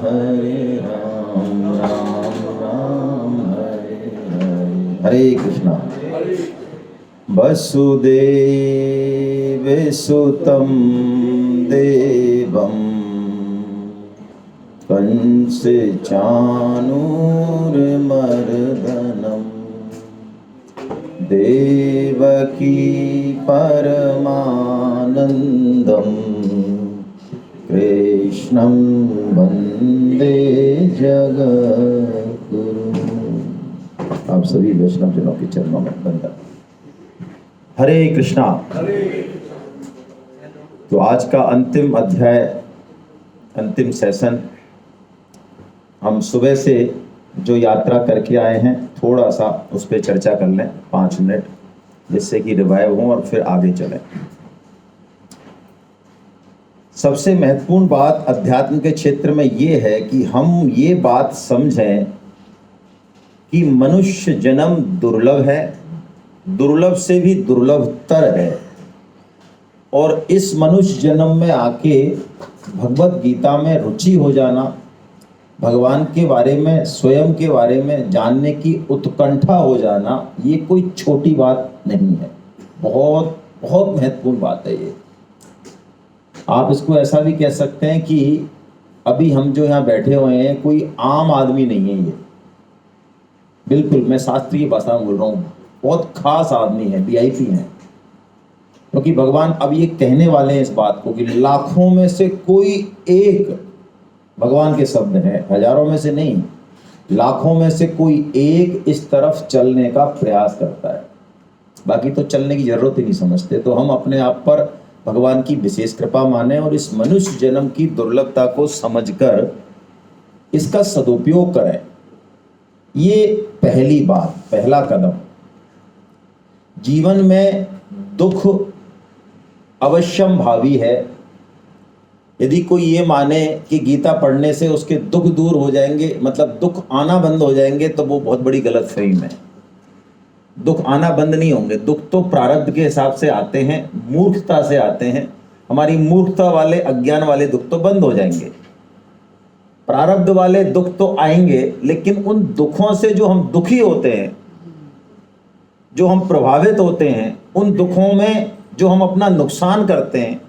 हरे राम राम राम हरे हरे। हरे कृष्णा। वसुदेव सुतं देवं कंस चाणूरमर्दनं देवकी परमानंदं कृष्णं वंदे जगद्गुरुं। आप सभी वैष्णव जनों के चरणों में वंदन। हरे कृष्णा। तो आज का अंतिम अध्याय, अंतिम सेशन, हम सुबह से जो यात्रा करके आए हैं थोड़ा सा उस पर चर्चा कर लें 5 मिनट, जिससे कि रिवाइव हो और फिर आगे चलें। सबसे महत्वपूर्ण बात अध्यात्म के क्षेत्र में ये है कि हम ये बात समझें कि मनुष्य जन्म दुर्लभ है, दुर्लभ से भी दुर्लभतर है, और इस मनुष्य जन्म में आके भगवत गीता में रुचि हो जाना, भगवान के बारे में, स्वयं के बारे में जानने की उत्कंठा हो जाना, ये कोई छोटी बात नहीं है। बहुत बहुत महत्वपूर्ण बात है ये। आप इसको ऐसा भी कह सकते हैं कि अभी हम जो यहाँ बैठे हुए हैं कोई आम आदमी नहीं है ये। बिल्कुल मैं शास्त्रीय भाषा में बोल रहा हूँ, बहुत खास आदमी है, वीआईपी हैं। क्योंकि भगवान अब ये कहने वाले हैं इस बात को कि लाखों में से कोई एक, भगवान के शब्द हैं, हजारों में से नहीं, लाखों में से कोई एक इस तरफ चलने का प्रयास करता है। बाकी तो चलने की जरूरत ही नहीं समझते। तो हम अपने आप पर भगवान की विशेष कृपा माने और इस मनुष्य जन्म की दुर्लभता को समझकर इसका सदुपयोग करें। ये पहली बात, पहला कदम। जीवन में दुख अवश्यम भावी है। यदि कोई ये माने कि गीता पढ़ने से उसके दुख दूर हो जाएंगे, मतलब दुख आना बंद हो जाएंगे, तो वो बहुत बड़ी गलतफहमी है। दुख आना बंद नहीं होंगे। दुख तो प्रारब्ध के हिसाब से आते हैं, मूर्खता से आते हैं। हमारी मूर्खता वाले, अज्ञान वाले दुख तो बंद हो जाएंगे। प्रारब्ध वाले दुख तो आएंगे, लेकिन उन दुखों से जो हम दुखी होते हैं, जो हम प्रभावित होते हैं, उन दुखों में जो हम अपना नुकसान करते हैं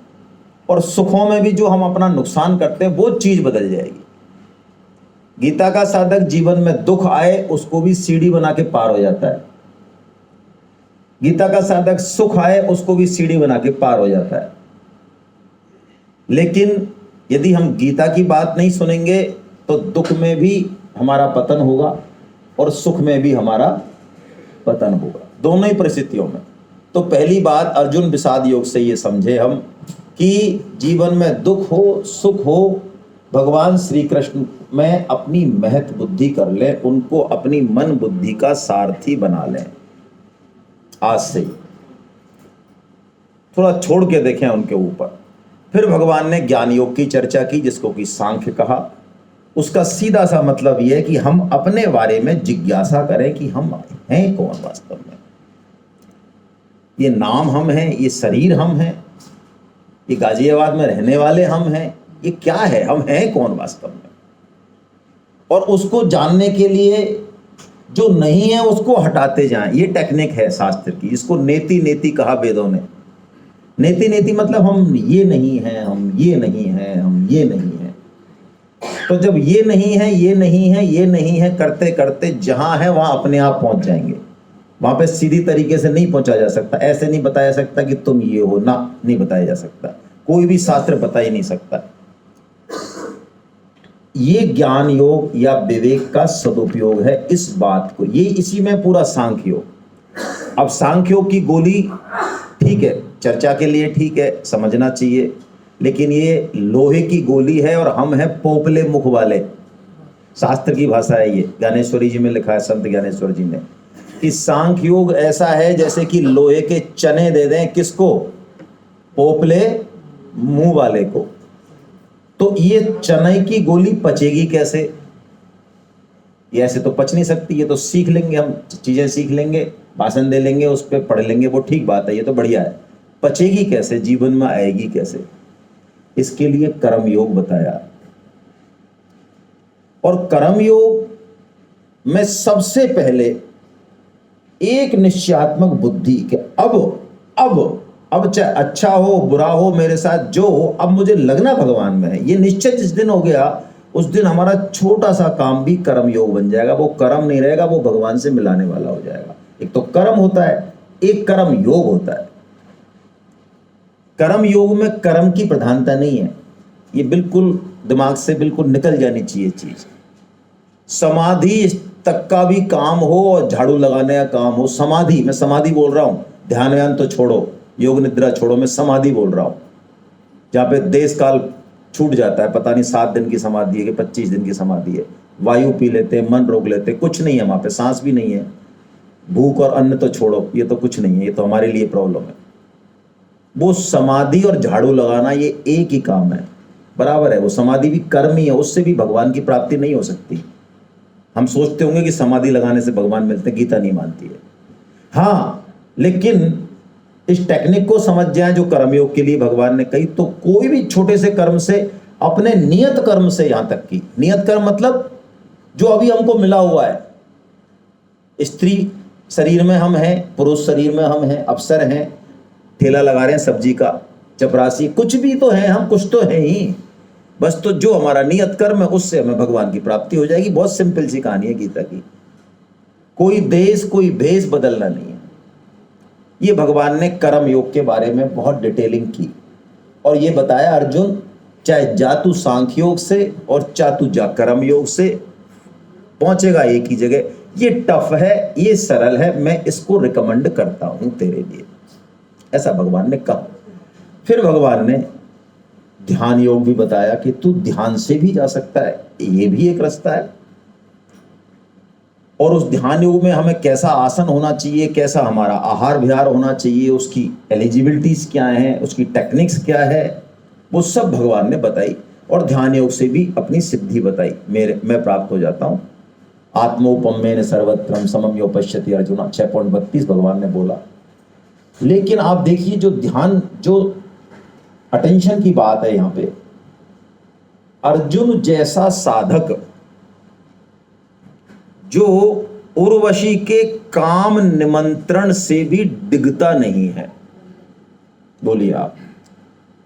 और सुखों में भी जो हम अपना नुकसान करते हैं, वो चीज बदल जाएगी। गीता का साधक जीवन में दुख आए उसको भी सीढ़ी बना के पार हो जाता है। गीता का साधक सुख आए उसको भी सीढ़ी बना के पार हो जाता है। लेकिन यदि हम गीता की बात नहीं सुनेंगे तो दुख में भी हमारा पतन होगा और सुख में भी हमारा पतन होगा, दोनों ही परिस्थितियों में। तो पहली बात अर्जुन विषाद योग से ये समझे हम कि जीवन में दुख हो, सुख हो, भगवान श्री कृष्ण में अपनी महत बुद्धि कर लें, उनको अपनी मन बुद्धि का सारथी बना लें। आज से थोड़ा छोड़ के देखें उनके ऊपर। फिर भगवान ने ज्ञान योग की चर्चा की, जिसको कि सांख्य कहा। उसका सीधा सा मतलब यह है कि हम अपने बारे में जिज्ञासा करें कि हम हैं कौन वास्तव में। ये नाम हम हैं, ये शरीर हम हैं, ये गाजियाबाद में रहने वाले हम हैं, ये क्या है, हम हैं कौन वास्तव में। और उसको जानने के लिए जो नहीं है उसको हटाते जाएं। ये टेक्निक है शास्त्र की। इसको नेति नेति कहा वेदों ने। नेति नेति मतलब हम ये नहीं हैं, हम ये नहीं हैं, हम ये नहीं हैं। तो जब ये नहीं है, ये नहीं है, ये नहीं है करते करते जहां है वहां अपने आप पहुंच जाएंगे। वहां पे सीधी तरीके से नहीं पहुंचा जा सकता। ऐसे नहीं बताया सकता कि तुम ये हो, ना, नहीं बताया जा सकता। कोई भी शास्त्र बता ही नहीं सकता। ये ज्ञान योग या विवेक का सदुपयोग है इस बात को। ये इसी में पूरा सांख्य योग। अब सांख्य योग की गोली ठीक है, चर्चा के लिए ठीक है, समझना चाहिए, लेकिन ये लोहे की गोली है और हम हैं पोपले मुख वाले। शास्त्र की भाषा है ये, ज्ञानेश्वरी जी में लिखा है संत ज्ञानेश्वर जी ने कि सांख्य योग ऐसा है जैसे कि लोहे के चने दे दें किसको, पोपले मुंह वाले को। तो ये चने की गोली पचेगी कैसे? ये ऐसे तो पच नहीं सकती। ये तो सीख लेंगे, हम चीजें सीख लेंगे, भाषण दे लेंगे, उस पर पढ़ लेंगे, वो ठीक बात है, ये तो बढ़िया है। पचेगी कैसे, जीवन में आएगी कैसे? इसके लिए कर्म योग बताया। और कर्मयोग में सबसे पहले एक निश्चयात्मक बुद्धि के अब चाहे अच्छा हो बुरा हो मेरे साथ जो हो, अब मुझे लगना भगवान में है, ये निश्चय जिस दिन हो गया उस दिन हमारा छोटा सा काम भी कर्म योग बन जाएगा। वो कर्म नहीं रहेगा, वो भगवान से मिलाने वाला हो जाएगा। एक तो कर्म होता है, एक कर्म योग होता है। कर्म योग में कर्म की प्रधानता नहीं है, ये बिल्कुल दिमाग से बिल्कुल निकल जानी चाहिए चीज। समाधि तक का भी काम हो और झाड़ू लगाने का काम हो, समाधि, मैं समाधि बोल रहा हूं, ध्यान व्यान तो छोड़ो, योग निद्रा छोड़ो, मैं समाधि बोल रहा हूं, जहां पे देश काल छूट जाता है, पता नहीं 7 दिन की समाधि है कि 25 दिन की समाधि है, वायु पी लेते, मन रोक लेते, कुछ नहीं है वहां पे, सांस भी नहीं है, भूख और अन्न तो छोड़ो, ये तो कुछ नहीं है, ये तो हमारे लिए प्रॉब्लम है। वो समाधि और झाड़ू लगाना ये एक ही काम है, बराबर है। वो समाधि भी कर्म ही है, उससे भी भगवान की प्राप्ति नहीं हो सकती। हम सोचते होंगे कि समाधि लगाने से भगवान मिलते, गीता नहीं मानती है। हाँ, लेकिन इस टेक्निक को समझ जाए जो कर्मयोग के लिए भगवान ने कही, तो कोई भी छोटे से कर्म से, अपने नियत कर्म से, यहां तक की नियत कर्म मतलब जो अभी हमको मिला हुआ है, स्त्री शरीर में हम हैं, पुरुष शरीर में हम हैं, अफसर हैं, ठेला लगा रहे हैं सब्जी का, चपरासी, कुछ भी तो है, हम कुछ तो है ही, बस तो जो हमारा नियत कर्म है उससे हमें भगवान की प्राप्ति हो जाएगी। बहुत सिंपल सी कहानी है गीता की, कोई देश कोई भेष बदलना नहीं है। ये भगवान ने कर्म योग के बारे में बहुत डिटेलिंग की और ये बताया, अर्जुन चाहे जातु सांख्य योग से और चातु जा कर्म योग से पहुंचेगा एक ही जगह। ये टफ है, ये सरल है, मैं इसको रिकमेंड करता हूं तेरे लिए, ऐसा भगवान ने कहा। फिर भगवान ने ध्यान योग भी बताया कि तू ध्यान से भी जा सकता है, ये भी एक रास्ता है। और उस ध्यान योग में हमें कैसा आसन होना चाहिए, कैसा हमारा आहार विहार होना चाहिए, उसकी एलिजिबिलिटीज क्या हैं, उसकी टेक्निक्स क्या है, वो सब भगवान ने बताई। और ध्यान योग से भी अपनी सिद्धि बताई, मैं प्राप्त हो जाता हूं। आत्मोपम्येन सर्वत्रम समम यो पश्यति अर्जुना, 6.32 भगवान ने बोला। लेकिन आप देखिए जो ध्यान, जो अटेंशन की बात है यहां पे, अर्जुन जैसा साधक जो उर्वशी के काम निमंत्रण से भी डिगता नहीं है। बोलिए आप,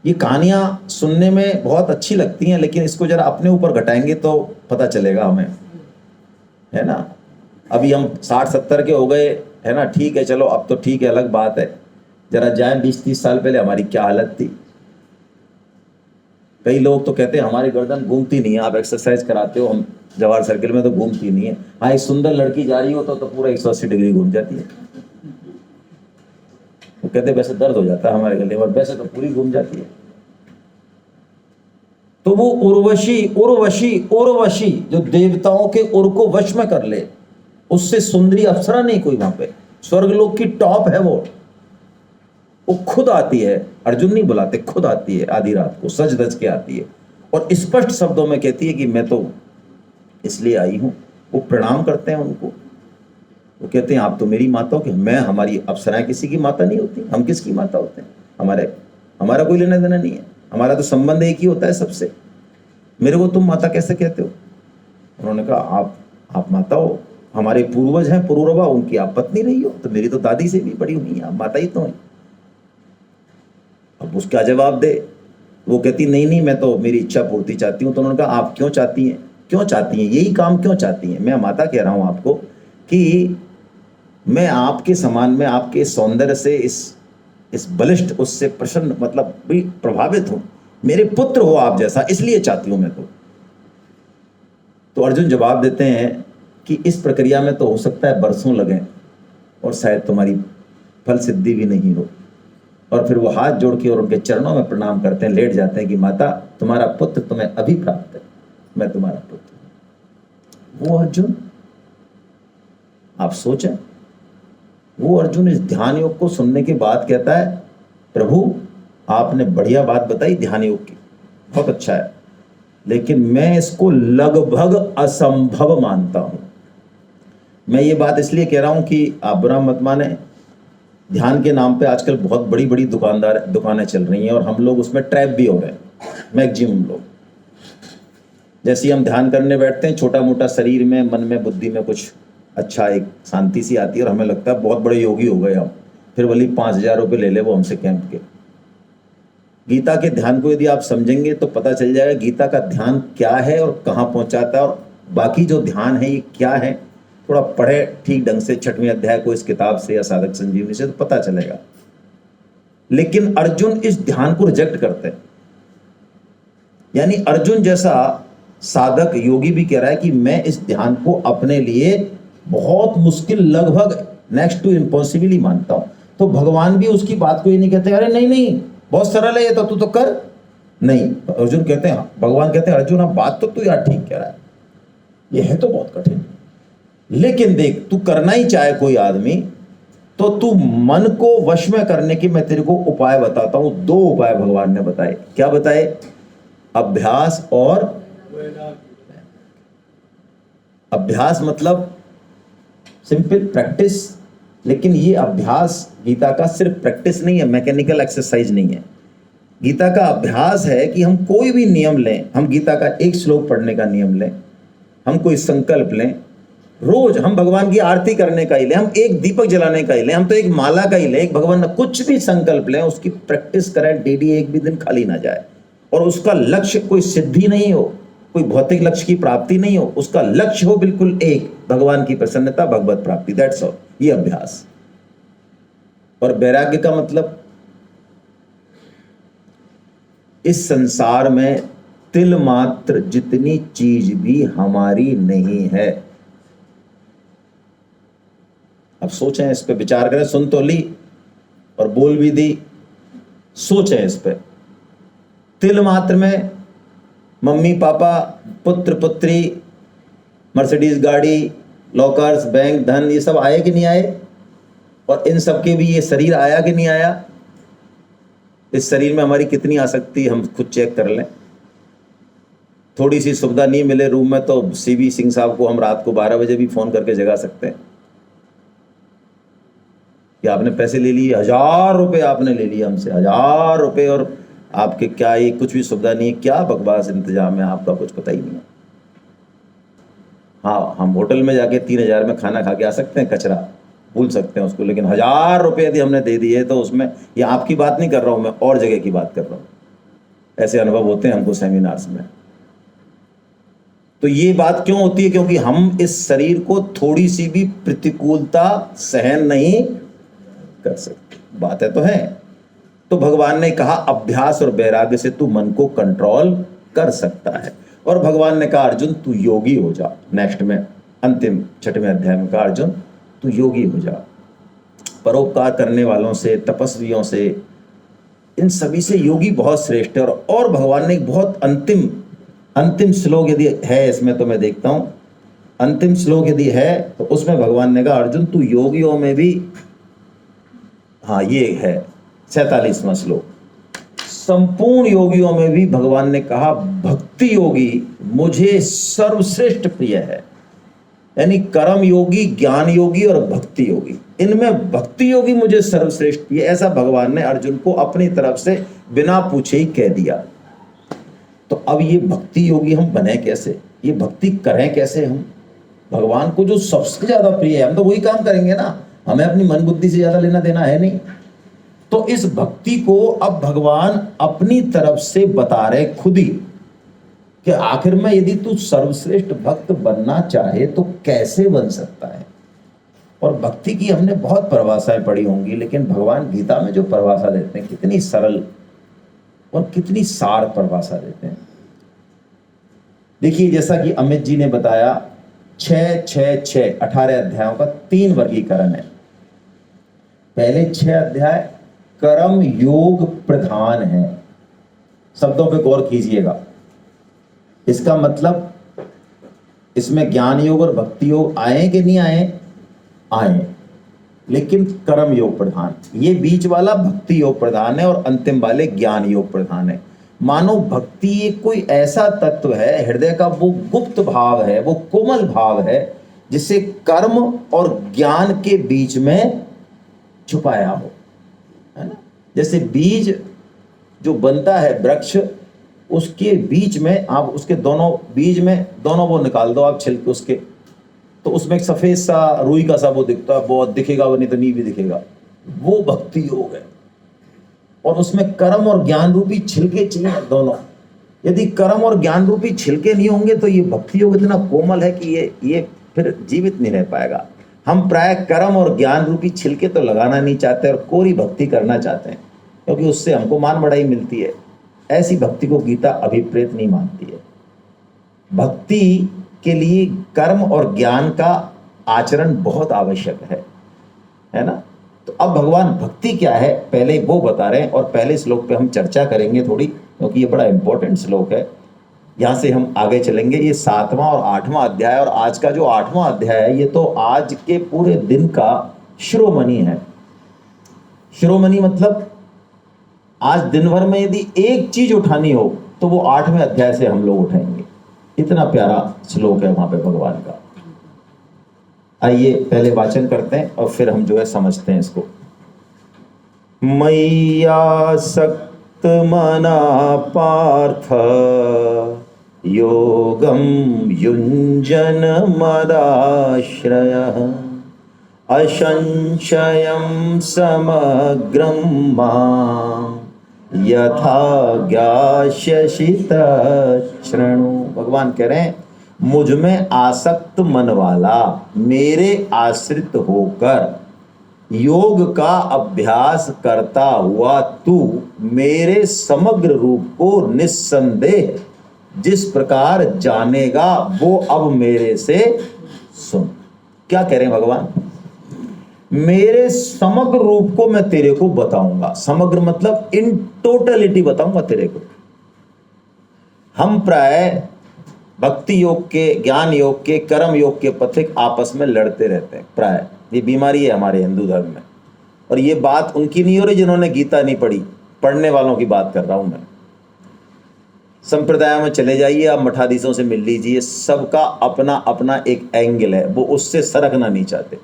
ये कहानियां सुनने में बहुत अच्छी लगती हैं, लेकिन इसको जरा अपने ऊपर घटाएंगे तो पता चलेगा हमें, है ना। अभी हम 60-70 के हो गए, है ना, ठीक है, चलो अब तो ठीक है, अलग बात है। जरा जाए 20-30 साल पहले हमारी क्या हालत थी। कई लोग तो कहते हैं हमारी गर्दन घूमती नहीं है, आप एक्सरसाइज कराते हो, हम जवाहर सर्किल में तो घूमती नहीं है। हाँ, एक सुंदर लड़की जा रही हो तो पूरा 180 डिग्री घूम जाती है। वो कहते वैसे दर्द हो जाता है हमारे गले में, वैसे तो पूरी घूम जाती है। तो वो उर्वशी जो देवताओं के उर को वश में कर ले, उससे सुंदरी अप्सरा नहीं कोई वहां पे, स्वर्गलोक की टॉप है वो खुद आती है। अर्जुन नहीं बुलाते, खुद आती है, आधी रात को सज धज के आती है और स्पष्ट शब्दों में कहती है कि मैं तो इसलिए आई हूं। वो प्रणाम करते हैं उनको, वो कहते हैं आप तो मेरी माता हो। कि मैं, हमारी अप्सराएं किसी की माता नहीं होती, हम किसकी माता होते हैं, हमारा कोई लेना देना नहीं है, हमारा तो संबंध एक ही होता है सबसे। मेरे को तुम माता कैसे कहते हो? उन्होंने कहा आप माता हो, हमारे पूर्वज हैं पुरूरवा, उनकी आप पत्नी रही हो, तो मेरी तो दादी से भी बड़ी हुई है, आप माता ही तो हैं। अब उसका जवाब दे। वो कहती नहीं, मैं तो मेरी इच्छा पूर्ति चाहती हूँ। तो उन्होंने कहा आप क्यों चाहती हैं, यही काम क्यों चाहती हैं? मैं माता कह रहा हूँ आपको कि मैं आपके समान में, आपके सौंदर्य से, इस बलिष्ठ उससे प्रसन्न, मतलब भी प्रभावित हूं, मेरे पुत्र हो आप जैसा, इसलिए चाहती हूं मैं तो अर्जुन जवाब देते हैं कि इस प्रक्रिया में तो हो सकता है बरसों लगें और शायद तुम्हारी फल सिद्धि भी नहीं हो। और फिर वो हाथ जोड़ के और उनके चरणों में प्रणाम करते हैं, लेट जाते हैं कि माता तुम्हारा पुत्र तुम्हें अभी प्राप्त है, मैं तुम्हारा पुत्र। वो अर्जुन, आप सोचें, वो अर्जुन इस ध्यान योग को सुनने के बाद कहता है प्रभु आपने बढ़िया बात बताई ध्यान योग की, बहुत अच्छा है, लेकिन मैं इसको लगभग असंभव मानता हूं। मैं ये बात इसलिए कह रहा हूं कि आप बुरा मत माने, ध्यान के नाम पे आजकल बहुत बड़ी बड़ी दुकानें चल रही हैं और हम लोग उसमें ट्रैप भी हो रहे हैं, मैक्सिमम लोग। जैसे ही हम ध्यान करने बैठते हैं, छोटा मोटा शरीर में, मन में, बुद्धि में कुछ अच्छा एक शांति सी आती है और हमें लगता है बहुत बड़े योगी हो गए हम। फिर भले 5,000 रुपये ले ले वो हमसे कैंप के। गीता के ध्यान को यदि आप समझेंगे तो पता चल जाएगा गीता का ध्यान क्या है और कहाँ पहुंचाता है, और बाकी जो ध्यान है ये क्या है। थोड़ा पढ़े ठीक ढंग से 6वें अध्याय को इस किताब से या साधक संजीवनी से, तो पता चलेगा। लेकिन अर्जुन इस ध्यान को रिजेक्ट करते हैं। यानी अर्जुन जैसा साधक योगी भी कह रहा है कि मैं इस ध्यान को अपने लिए बहुत मुश्किल, लगभग नेक्स्ट टू इम्पॉसिबल ही मानता हूं। तो भगवान भी उसकी बात को ये नहीं कहते अरे नहीं नहीं बहुत सरल है ये, तो तू तो कर। नहीं, अर्जुन कहते हैं, भगवान कहते हैं अर्जुन अब बात तो तू यार ठीक कह रहा है, ये है तो बहुत कठिन, लेकिन देख तू करना ही चाहे कोई आदमी तो तू मन को वश में करने की मैं तेरे को उपाय बताता हूं। 2 उपाय भगवान ने बताए। क्या बताए? अभ्यास और अभ्यास मतलब सिंपल प्रैक्टिस। लेकिन ये अभ्यास गीता का सिर्फ प्रैक्टिस नहीं है, मैकेनिकल एक्सरसाइज नहीं है। गीता का अभ्यास है कि हम कोई भी नियम लें, हम गीता का एक श्लोक पढ़ने का नियम लें, हम कोई संकल्प लें, रोज हम भगवान की आरती करने का ही लें, हम एक दीपक जलाने का ही लें, हम तो एक माला का ही लें, एक भगवान कुछ भी संकल्प लें, उसकी प्रैक्टिस करें डेली, एक भी दिन खाली ना जाए। और उसका लक्ष्य कोई सिद्धि नहीं हो, कोई भौतिक लक्ष्य की प्राप्ति नहीं हो, उसका लक्ष्य हो बिल्कुल एक, भगवान की प्रसन्नता, भगवत प्राप्ति, दैट्स ऑल। ये अभ्यास। और वैराग्य का मतलब इस संसार में तिल मात्र जितनी चीज भी हमारी नहीं है। अब सोचें इस पे, विचार करें। सुन तो ली और बोल भी दी, सोचें इस पे। तिल मात्र में मम्मी पापा, पुत्र पुत्री, मर्सिडीज गाड़ी, लॉकर्स, बैंक, धन, ये सब आए कि नहीं आए? और इन सब के भी ये शरीर आया कि नहीं आया? इस शरीर में हमारी कितनी आसक्ति, हम खुद चेक कर लें। थोड़ी सी सुविधा नहीं मिले रूम में तो सीवी सिंह साहब को हम रात को 12 बजे भी फोन करके जगा सकते हैं कि आपने पैसे ले लिए, 1000 रुपये आपने ले लिए हमसे, 1000 रुपये, और आपके क्या ये कुछ भी सुविधा नहीं है, क्या बकवास इंतजाम है आपका, कुछ पता ही नहीं है। हाँ, हम होटल में जाके 3000 में खाना खा के आ सकते हैं, कचरा भूल सकते हैं उसको, लेकिन 1000 रुपये यदि हमने दे दिए तो उसमें, ये आपकी बात नहीं कर रहा हूं मैं, और जगह की बात कर रहा हूं। ऐसे अनुभव होते हैं हमको सेमिनार्स में। तो ये बात क्यों होती है? क्योंकि हम इस शरीर को थोड़ी सी भी प्रतिकूलता सहन नहीं कर सकते। बातें तो हैं। तो भगवान ने कहा अभ्यास और वैराग्य से तू मन को कंट्रोल कर सकता है। और भगवान ने कहा अर्जुन तू योगी हो जा। नेक्स्ट में अंतिम 6वें अध्याय में कहा अर्जुन तू योगी हो जा। परोपकार करने वालों से, तपस्वियों से, इन सभी से योगी बहुत श्रेष्ठ है। और भगवान ने एक बहुत अंतिम श्लोक यदि है इसमें तो मैं देखता हूं, अंतिम श्लोक यदि है तो उसमें भगवान ने कहा अर्जुन तू योगियों में भी, हाँ ये है 47वां श्लोक, संपूर्ण योगियों में भी भगवान ने कहा भक्ति योगी मुझे सर्वश्रेष्ठ प्रिय है। यानी कर्म योगी, ज्ञान योगी और भक्ति योगी, इनमें भक्ति योगी मुझे सर्वश्रेष्ठ प्रिय, ऐसा भगवान ने अर्जुन को अपनी तरफ से बिना पूछे ही कह दिया। तो अब ये भक्ति योगी हम बने कैसे, ये भक्ति करें कैसे हम? भगवान को जो सबसे ज्यादा प्रिय है हम तो वही काम करेंगे ना, हमें अपनी मन बुद्धि से ज्यादा लेना देना है नहीं। तो इस भक्ति को अब भगवान अपनी तरफ से बता रहे खुद ही कि आखिर में यदि तू सर्वश्रेष्ठ भक्त बनना चाहे तो कैसे बन सकता है। और भक्ति की हमने बहुत परिभाषाएं पढ़ी होंगी, लेकिन भगवान गीता में जो परिभाषा देते हैं कितनी सरल और कितनी सार परिभाषा देते हैं। देखिए जैसा कि अमित जी ने बताया 18 अध्यायों का 3 वर्गीकरण है। पहले 6 अध्याय कर्म योग प्रधान है। शब्दों पे गौर कीजिएगा, इसका मतलब इसमें ज्ञान योग और भक्ति योग आए कि नहीं आए? आए, लेकिन कर्म योग प्रधान। ये बीच वाला भक्ति योग प्रधान है और अंतिम वाले ज्ञान योग प्रधान है। मानो भक्ति एक कोई ऐसा तत्व है, हृदय का वो गुप्त भाव है, वो कोमल भाव है जिसे कर्म और ज्ञान के बीच में छुपाया हो, है ना। जैसे बीज जो बनता है वृक्ष, उसके बीच में आप उसके दोनों बीज में दोनों वो निकाल दो आप छिलके उसके, तो उसमें एक सफेद सा रुई का सा वो दिखता है, बहुत दिखेगा, वो नहीं तो नहीं भी दिखेगा, वो भक्ति योग है। और उसमें कर्म और ज्ञान रूपी छिलके चाहिए दोनों। यदि कर्म और ज्ञान रूपी छिलके नहीं होंगे तो ये भक्ति योग इतना कोमल है कि ये फिर जीवित नहीं रह पाएगा। हम प्राय कर्म और ज्ञान रूपी छिलके तो लगाना नहीं चाहते और कोरी भक्ति करना चाहते हैं, क्योंकि उससे हमको मान बढ़ाई मिलती है। ऐसी भक्ति को गीता अभिप्रेत नहीं मानती है। भक्ति के लिए कर्म और ज्ञान का आचरण बहुत आवश्यक है ना। तो अब भगवान भक्ति क्या है पहले वो बता रहे हैं, और पहले श्लोक पे हम चर्चा करेंगे थोड़ी, क्योंकि ये बड़ा इंपॉर्टेंट श्लोक है। यहाँ से हम आगे चलेंगे। ये 7वां और 8वां अध्याय, और आज का जो 8वां अध्याय है ये तो आज के पूरे दिन का शिरोमणि है। शिरोमणि मतलब आज दिन भर में यदि एक चीज उठानी हो तो वो 8वें अध्याय से हम लोग उठाएंगे। इतना प्यारा श्लोक है वहां पे भगवान का। आइए पहले वाचन करते हैं और फिर हम जो है समझते हैं इसको। मय्यासक्त मना पार्थ योगम युञ्जन मदाश्रयः असंशयं समग्रं मां यथा ज्ञास्यसि तच्छृणु। भगवान कह रहे हैं मुझ में आसक्त मन वाला, मेरे आश्रित होकर योग का अभ्यास करता हुआ तू मेरे समग्र रूप को निस्संदेह जिस प्रकार जानेगा वो अब मेरे से सुन। क्या कह रहे हैं भगवान? मेरे समग्र रूप को मैं तेरे को बताऊंगा। समग्र मतलब इन टोटलिटी बताऊंगा तेरे को। हम प्राय भक्ति योग के, ज्ञान योग के, कर्म योग के पथिक आपस में लड़ते रहते हैं प्राय। ये बीमारी है हमारे हिंदू धर्म में। और ये बात उनकी नहीं हो रही जिन्होंने गीता नहीं पढ़ी, पढ़ने वालों की बात कर रहा हूं मैं। संप्रदाय में चले जाइए, आप मठाधीशों से मिल लीजिए, सबका अपना अपना एक एंगल है, वो उससे सरकना नहीं चाहते।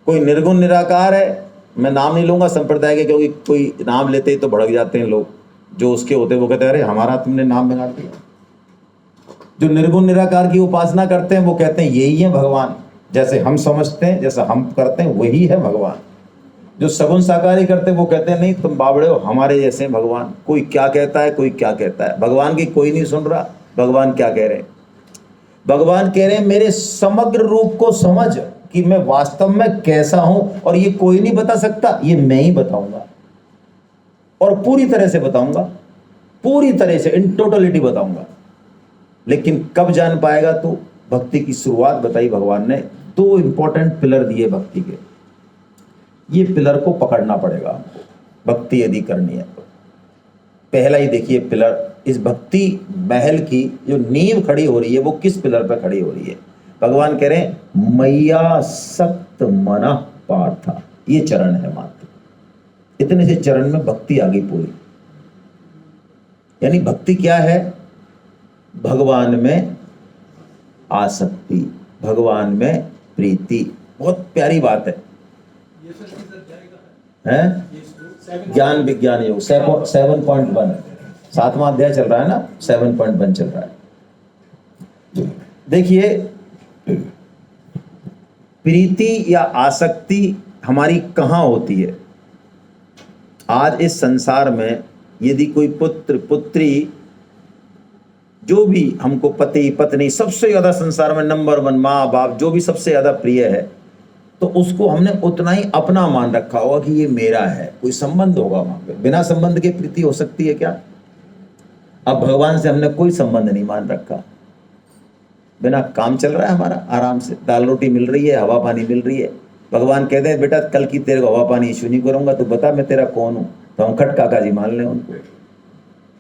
कोई निर्गुण निराकार है, मैं नाम नहीं लूंगा संप्रदाय के, क्योंकि कोई नाम लेते ही तो भड़क जाते हैं लोग। जो उसके होते वो कहते हैं अरे हमारा तुमने नाम बिगाड़ दिया। जो निर्गुण निराकार की उपासना करते हैं वो कहते हैं यही है भगवान, जैसे हम समझते हैं, जैसा हम करते हैं वही है भगवान। जो सगुण साकारी करते हैं वो कहते हैं नहीं तुम बावड़े हो, हमारे जैसे हैं भगवान। कोई क्या कहता है, कोई क्या कहता है, भगवान की कोई नहीं सुन रहा। भगवान क्या कह रहे हैं? भगवान कह रहे हैं मेरे समग्र रूप को समझ कि मैं वास्तव में कैसा हूं, और ये कोई नहीं बता सकता, ये मैं ही बताऊंगा। और पूरी तरह से बताऊंगा, पूरी तरह से इन टोटलिटी बताऊंगा। लेकिन कब जान पाएगा? तो भक्ति की शुरुआत बताई भगवान ने। 2 इंपॉर्टेंट पिलर दिए भक्ति के। ये पिलर को पकड़ना पड़ेगा हमको भक्ति यदि करनी है तो। पहला ही देखिए पिलर, इस भक्ति महल की जो नींव खड़ी हो रही है वो किस पिलर पर खड़ी हो रही है? भगवान कह रहे हैं मय्यासक्त मनः पार्थ। ये चरण है मात्र। इतने से चरण में भक्ति आ गई पूरी। यानी भक्ति क्या है? भगवान में आसक्ति, भगवान में प्रीति। बहुत प्यारी बात है। ज्ञान विज्ञान योग 7.1 7वां अध्याय चल रहा है ना, 7.1 चल रहा है। देखिए प्रीति या आसक्ति हमारी कहां होती है? आज इस संसार में यदि कोई पुत्र पुत्री, जो भी हमको पति पत्नी, सबसे ज्यादा संसार में नंबर 1 माँ बाप, जो भी सबसे ज्यादा प्रिय है, तो उसको हमने उतना ही अपना मान रखा होगा कि ये मेरा है। कोई संबंध होगा वहां पे। बिना संबंध के प्रीति हो सकती है क्या? अब भगवान से हमने कोई संबंध नहीं मान रखा। बिना काम चल रहा है हमारा, आराम से दाल रोटी मिल रही है, हवा पानी मिल रही है। भगवान कहते हैं बेटा कल की तेरे को हवा पानी इशू नहीं करूंगा, तो बता मैं तेरा कौन हूं। तो हम खट काका जी मान लें उनको।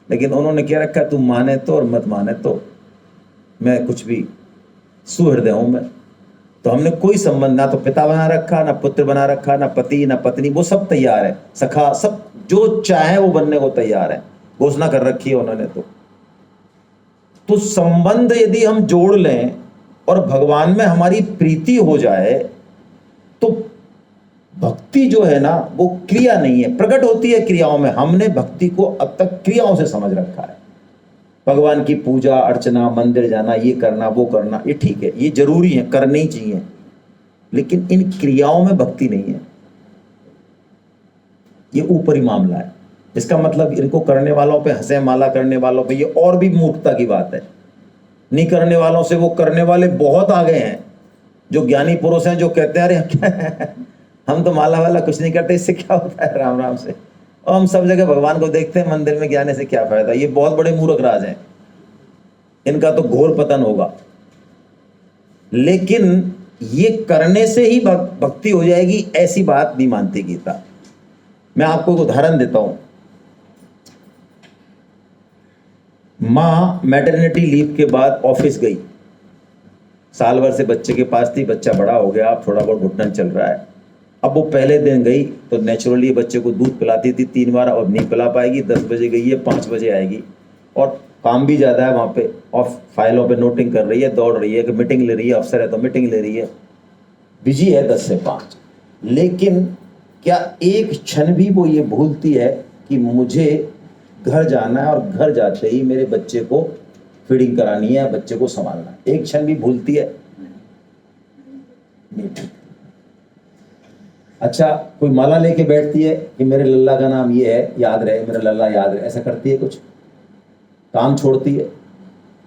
लेकिन उन्होंने क्या रखा? तू माने तो और मत माने तो, मैं कुछ भी सुहृदय हूं मैं। तो हमने कोई संबंध, ना तो पिता बना रखा, ना पुत्र बना रखा, ना पति, ना पत्नी। वो सब तैयार है, सखा, सब जो चाहे वो बनने को तैयार है। घोषणा कर रखी है उन्होंने। तो संबंध यदि हम जोड़ लें और भगवान में हमारी प्रीति हो जाए तो भक्ति जो है ना वो क्रिया नहीं है, प्रकट होती है क्रियाओं में। हमने भक्ति को अब तक क्रियाओं से समझ रखा है। भगवान की पूजा अर्चना, मंदिर जाना, ये करना वो करना, ये ठीक है, ये जरूरी है, करने ही चाहिए, लेकिन इन क्रियाओं में भक्ति नहीं है। ये ऊपरी मामला है। इसका मतलब इनको करने वालों पे हंसे, माला करने वालों पे, ये और भी मूर्खता की बात है। नहीं करने वालों से वो करने वाले बहुत आगे हैं। जो ज्ञानी पुरुष हैं जो कहते हैं अरे क्या हम तो माला वाला कुछ नहीं करते, इससे क्या होता है, राम राम से, और हम सब जगह भगवान को देखते हैं, मंदिर में जाने से क्या फायदा। ये बहुत बड़े मूर्ख राज हैं, इनका तो घोर पतन होगा। लेकिन ये करने से ही भक्ति हो जाएगी, ऐसी बात नहीं मानती गीता। मैं आपको एक उदाहरण देता हूं। माँ मैटरनिटी लीव के बाद ऑफिस गई, साल भर से बच्चे के पास थी, बच्चा बड़ा हो गया, अब थोड़ा बहुत घुटन चल रहा है। अब वो पहले दिन गई तो नेचुरली बच्चे को दूध पिलाती थी 3 बार, अब नहीं पिला पाएगी। 10 बजे गई है, 5 बजे आएगी, और काम भी ज़्यादा है वहाँ पे, और फाइलों पे नोटिंग कर रही है, दौड़ रही है, कि मीटिंग ले रही है, अफसर है तो मीटिंग ले रही है, बिजी है 10 से 5। लेकिन क्या एक क्षण भी वो ये भूलती है कि मुझे घर जाना है और घर जाते ही मेरे बच्चे को फीडिंग करानी है, बच्चे को संभालना है? एक क्षण भी भूलती है? नहीं। अच्छा, कोई माला लेके बैठती है कि मेरे लल्ला का नाम ये है, याद रहे, मेरा लल्ला याद रहे, ऐसा करती है? कुछ काम छोड़ती है?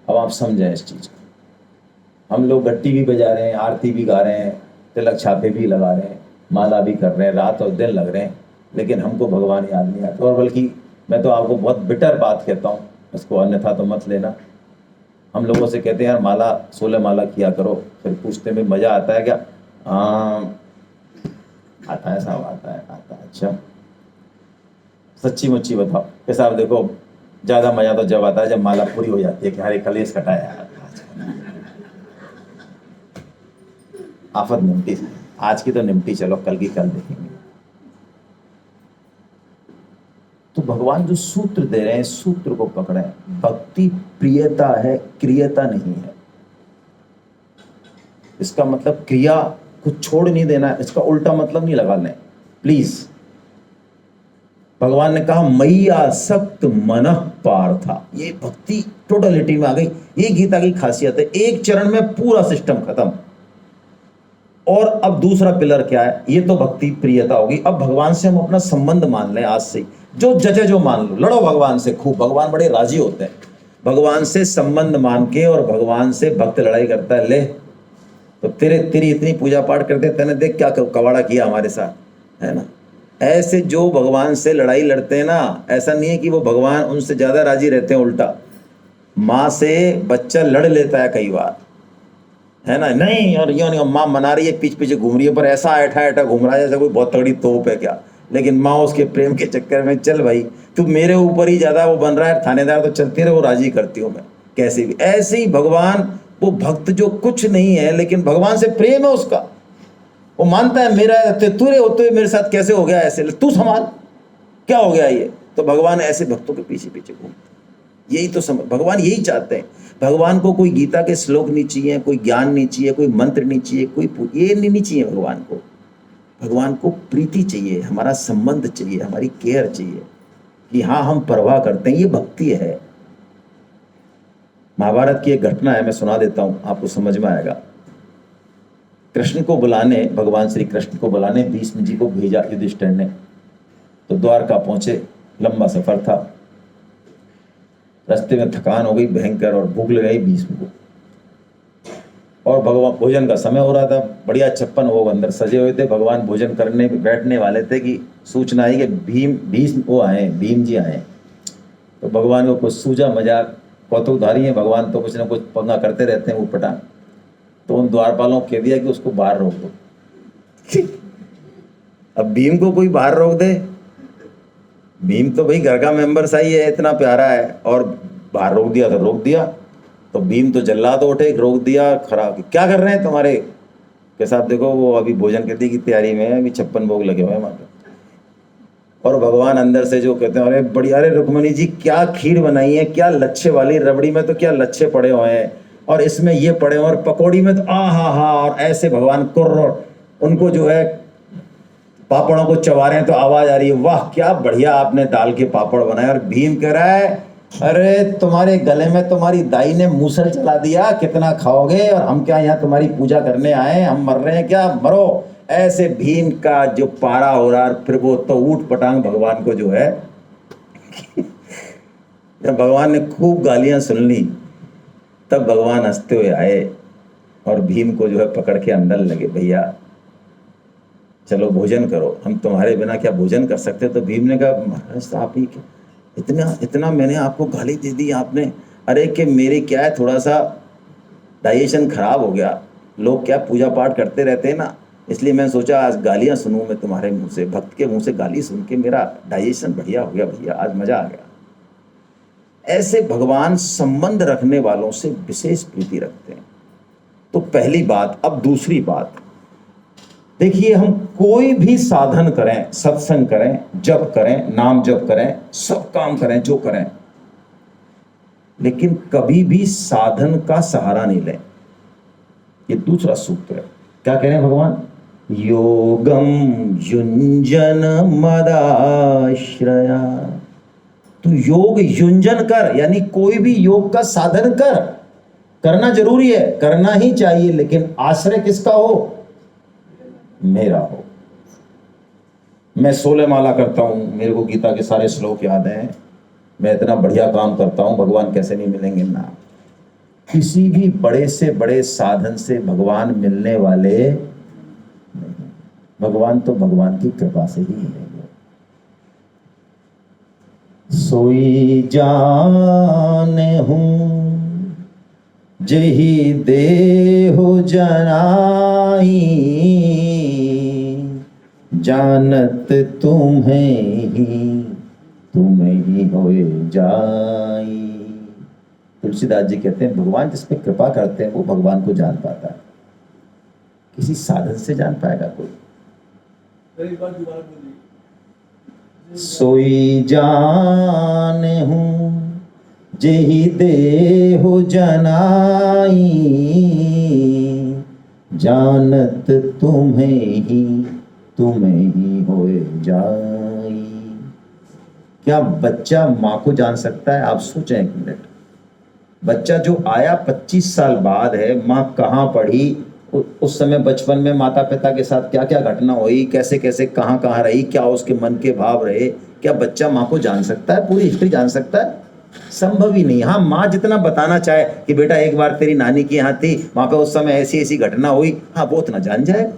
अब आप समझें इस चीज को। हम लोग घंटी भी बजा रहे हैं, आरती भी गा रहे हैं, तिलक छापे भी लगा रहे हैं, माला भी कर रहे हैं, रात और दिन लग रहे हैं, लेकिन हमको भगवान याद नहीं आता। और बल्कि मैं तो आपको बहुत बिटर बात कहता हूँ, इसको अन्यथा तो मत लेना। हम लोगों से कहते हैं यार माला 16 माला किया करो, फिर पूछते में मजा आता है क्या? आता है साहब, आता है। अच्छा, सच्ची मुच्ची बताओ कि साहब देखो, ज्यादा मजा तो जब आता है जब माला पूरी हो जाती है कि हरे कलेश कटाया। आफत निमटी, आज की तो निमटी, चलो कल की कल देखेंगे। तो भगवान जो सूत्र दे रहे हैं, सूत्र को पकड़े। भक्ति प्रियता है, क्रियता नहीं है। इसका मतलब क्रिया को छोड़ नहीं देना, इसका उल्टा मतलब नहीं लगा लें प्लीज। भगवान ने कहा मयि आसक्त मनः पार्था, ये भक्ति टोटलिटी में आ गई। ये गीता की खासियत है, एक चरण में पूरा सिस्टम खत्म। और अब दूसरा पिलर क्या है? ये तो भक्ति प्रियता होगी। अब भगवान से हम अपना संबंध मान लें आज से, जो जचे जो मान लो, लड़ो भगवान से खूब, भगवान बड़े राजी होते हैं। भगवान से संबंध मान के और भगवान से भक्त लड़ाई करता है, ले तो तेरी इतनी पूजा पाठ करते, तेने देख क्या कवाड़ा किया हमारे साथ, है ना? ऐसे जो भगवान से लड़ाई लड़ते हैं ना, ऐसा नहीं है कि वो भगवान उनसे ज्यादा राजी रहते हैं, उल्टा माँ से बच्चा लड़ लेता है कई बार, है ना? नहीं, और यूं नहीं, माँ मना रही है, पीछे पीछे घूम रही है, पर ऐसा ऐठा घूम रहा है जैसे कोई बहुत तगड़ी तोप है क्या। लेकिन माँ उसके प्रेम के चक्कर में, चल भाई तू मेरे ऊपर ही ज्यादा वो बन रहा है थानेदार, तो चलते रहे, वो राजी करती हूँ मैं कैसे भी। ऐसे ही भगवान, वो भक्त जो कुछ नहीं है लेकिन भगवान से प्रेम है उसका, वो मानता है मेरा तुरे होते हुए मेरे साथ कैसे हो गया, ऐसे तू संभाल, क्या हो गया ये। तो भगवान ऐसे भक्तों के पीछे पीछे घूमते। यही तो भगवान यही चाहते हैं। भगवान को कोई गीता के श्लोक नहीं चाहिए, कोई ज्ञान नहीं चाहिए, कोई मंत्र नहीं चाहिए, कोई ये नहीं चाहिए भगवान को। भगवान को प्रीति चाहिए, हमारा संबंध चाहिए, हमारी केयर चाहिए कि हाँ हम परवाह करते हैं, ये भक्ति है। महाभारत की एक घटना है, मैं सुना देता हूं, आपको समझ में आएगा। कृष्ण को बुलाने, भगवान श्री कृष्ण को बुलाने भीष्म जी को भेजा युधिष्ठिर ने। तो द्वारका पहुंचे, लंबा सफर था, रास्ते में थकान हो गई भयंकर और भूख लग गई भीष्म को। और भगवान भोजन का समय हो रहा था, बढ़िया 56 भोग अंदर सजे हुए थे। भगवान भोजन करने बैठने वाले थे कि सूचना आई कि भीष्म वो आए, भीम जी आए। तो भगवान को कुछ सूझा, मजाक कौतुकधारी है भगवान, तो कुछ ना कुछ पंगा करते रहते हैं ऊटपटांग। तो उन द्वारपालों को कह दिया कि उसको बाहर रोक दो। अब भीम को कोई बाहर रोक दे? भीम तो भाई घर का मेंबर सही है, इतना प्यारा है, और बाहर रोक दिया तो रोक दिया। तो भीम तो जल्लाद उठे, रोक दिया, खराब, क्या कर रहे हैं तुम्हारे के साथ, देखो वो अभी भोजन करने की तैयारी में है, अभी 56 भोग लगे हुए हैं वहाँ पे। और भगवान अंदर से जो कहते हैं, अरे बढ़िया, अरे रुक्मणी जी क्या खीर बनाई है, क्या लच्छे वाली, रबड़ी में तो क्या लच्छे पड़े हुए हैं, और इसमें ये पड़े हुए, और पकौड़ी में तो आ हा हा, और ऐसे भगवान कुर्र उनको जो है पापड़ों को चबा रहे हैं तो आवाज आ रही है, वाह क्या बढ़िया आपने दाल के पापड़ बनाए। और भीम कह रहा है, अरे तुम्हारे गले में तुम्हारी दाई ने मूसल चला दिया, कितना खाओगे, और हम क्या यहाँ तुम्हारी पूजा करने आए, हम मर रहे हैं क्या, मरो। ऐसे भीम का जो पारा हो रहा, फिर वो तो ऊट पटांग भगवान को जो है जब भगवान ने खूब गालियां सुन ली तब भगवान हंसते हुए आए और भीम को जो है पकड़ के अंदर लगे, भैया चलो भोजन करो, हम तुम्हारे बिना क्या भोजन कर सकते। तो भीम ने कहा, महाराज साहब ही इतना इतना मैंने आपको गाली दे दी आपने। अरे कि मेरे क्या है, थोड़ा सा डाइजेशन खराब हो गया, लोग क्या पूजा पाठ करते रहते हैं ना, इसलिए मैं सोचा आज गालियां सुनूं मैं तुम्हारे मुंह से, भक्त के मुंह से गाली सुन के मेरा डाइजेशन बढ़िया हो गया भैया, आज मजा आ गया। ऐसे भगवान संबंध रखने वालों से विशेष प्रीति रखते हैं। तो पहली बात। अब दूसरी बात देखिए, हम कोई भी साधन करें, सत्संग करें, जप करें, नाम जप करें, सब काम करें जो करें, लेकिन कभी भी साधन का सहारा नहीं लें। ये दूसरा सूत्र है। क्या कह रहे हैं भगवान? योगम युंजन मदाश्रया। तू योग युंजन कर, यानी कोई भी योग का साधन कर, करना जरूरी है, करना ही चाहिए, लेकिन आश्रय किसका हो? मेरा हो। मैं 16 माला करता हूं, मेरे को गीता के सारे श्लोक याद हैं, मैं इतना बढ़िया काम करता हूं, भगवान कैसे नहीं मिलेंगे ना। किसी भी बड़े से बड़े साधन से भगवान मिलने वाले नहीं। भगवान तो भगवान की कृपा से ही मिलेंगे। सोई जाने हूं जेहि देहु जनाई, जानत तुम्हें ही होए जाई। तुलसीदास जी कहते हैं, भगवान जिस पे कृपा करते हैं वो भगवान को जान पाता है, किसी साधन से जान पाएगा कोई? सोई जाने हूं जेहि देहु जनाई, जानत तुम्हें ही होए जाई। क्या बच्चा माँ को जान सकता है? आप सोचें एक मिनट। बच्चा जो आया 25 साल बाद है, माँ कहाँ पढ़ी, उस समय बचपन में माता पिता के साथ क्या क्या घटना हुई, कैसे कैसे कहाँ कहाँ रही, क्या उसके मन के भाव रहे, क्या बच्चा माँ को जान सकता है? पूरी हिस्ट्री जान सकता है? संभव ही नहीं। हाँ, माँ जितना बताना चाहे कि बेटा एक बार तेरी नानी की यहाँ थी, वहां पे उस समय ऐसी ऐसी घटना हुई, हाँ वो उतना जान जाए।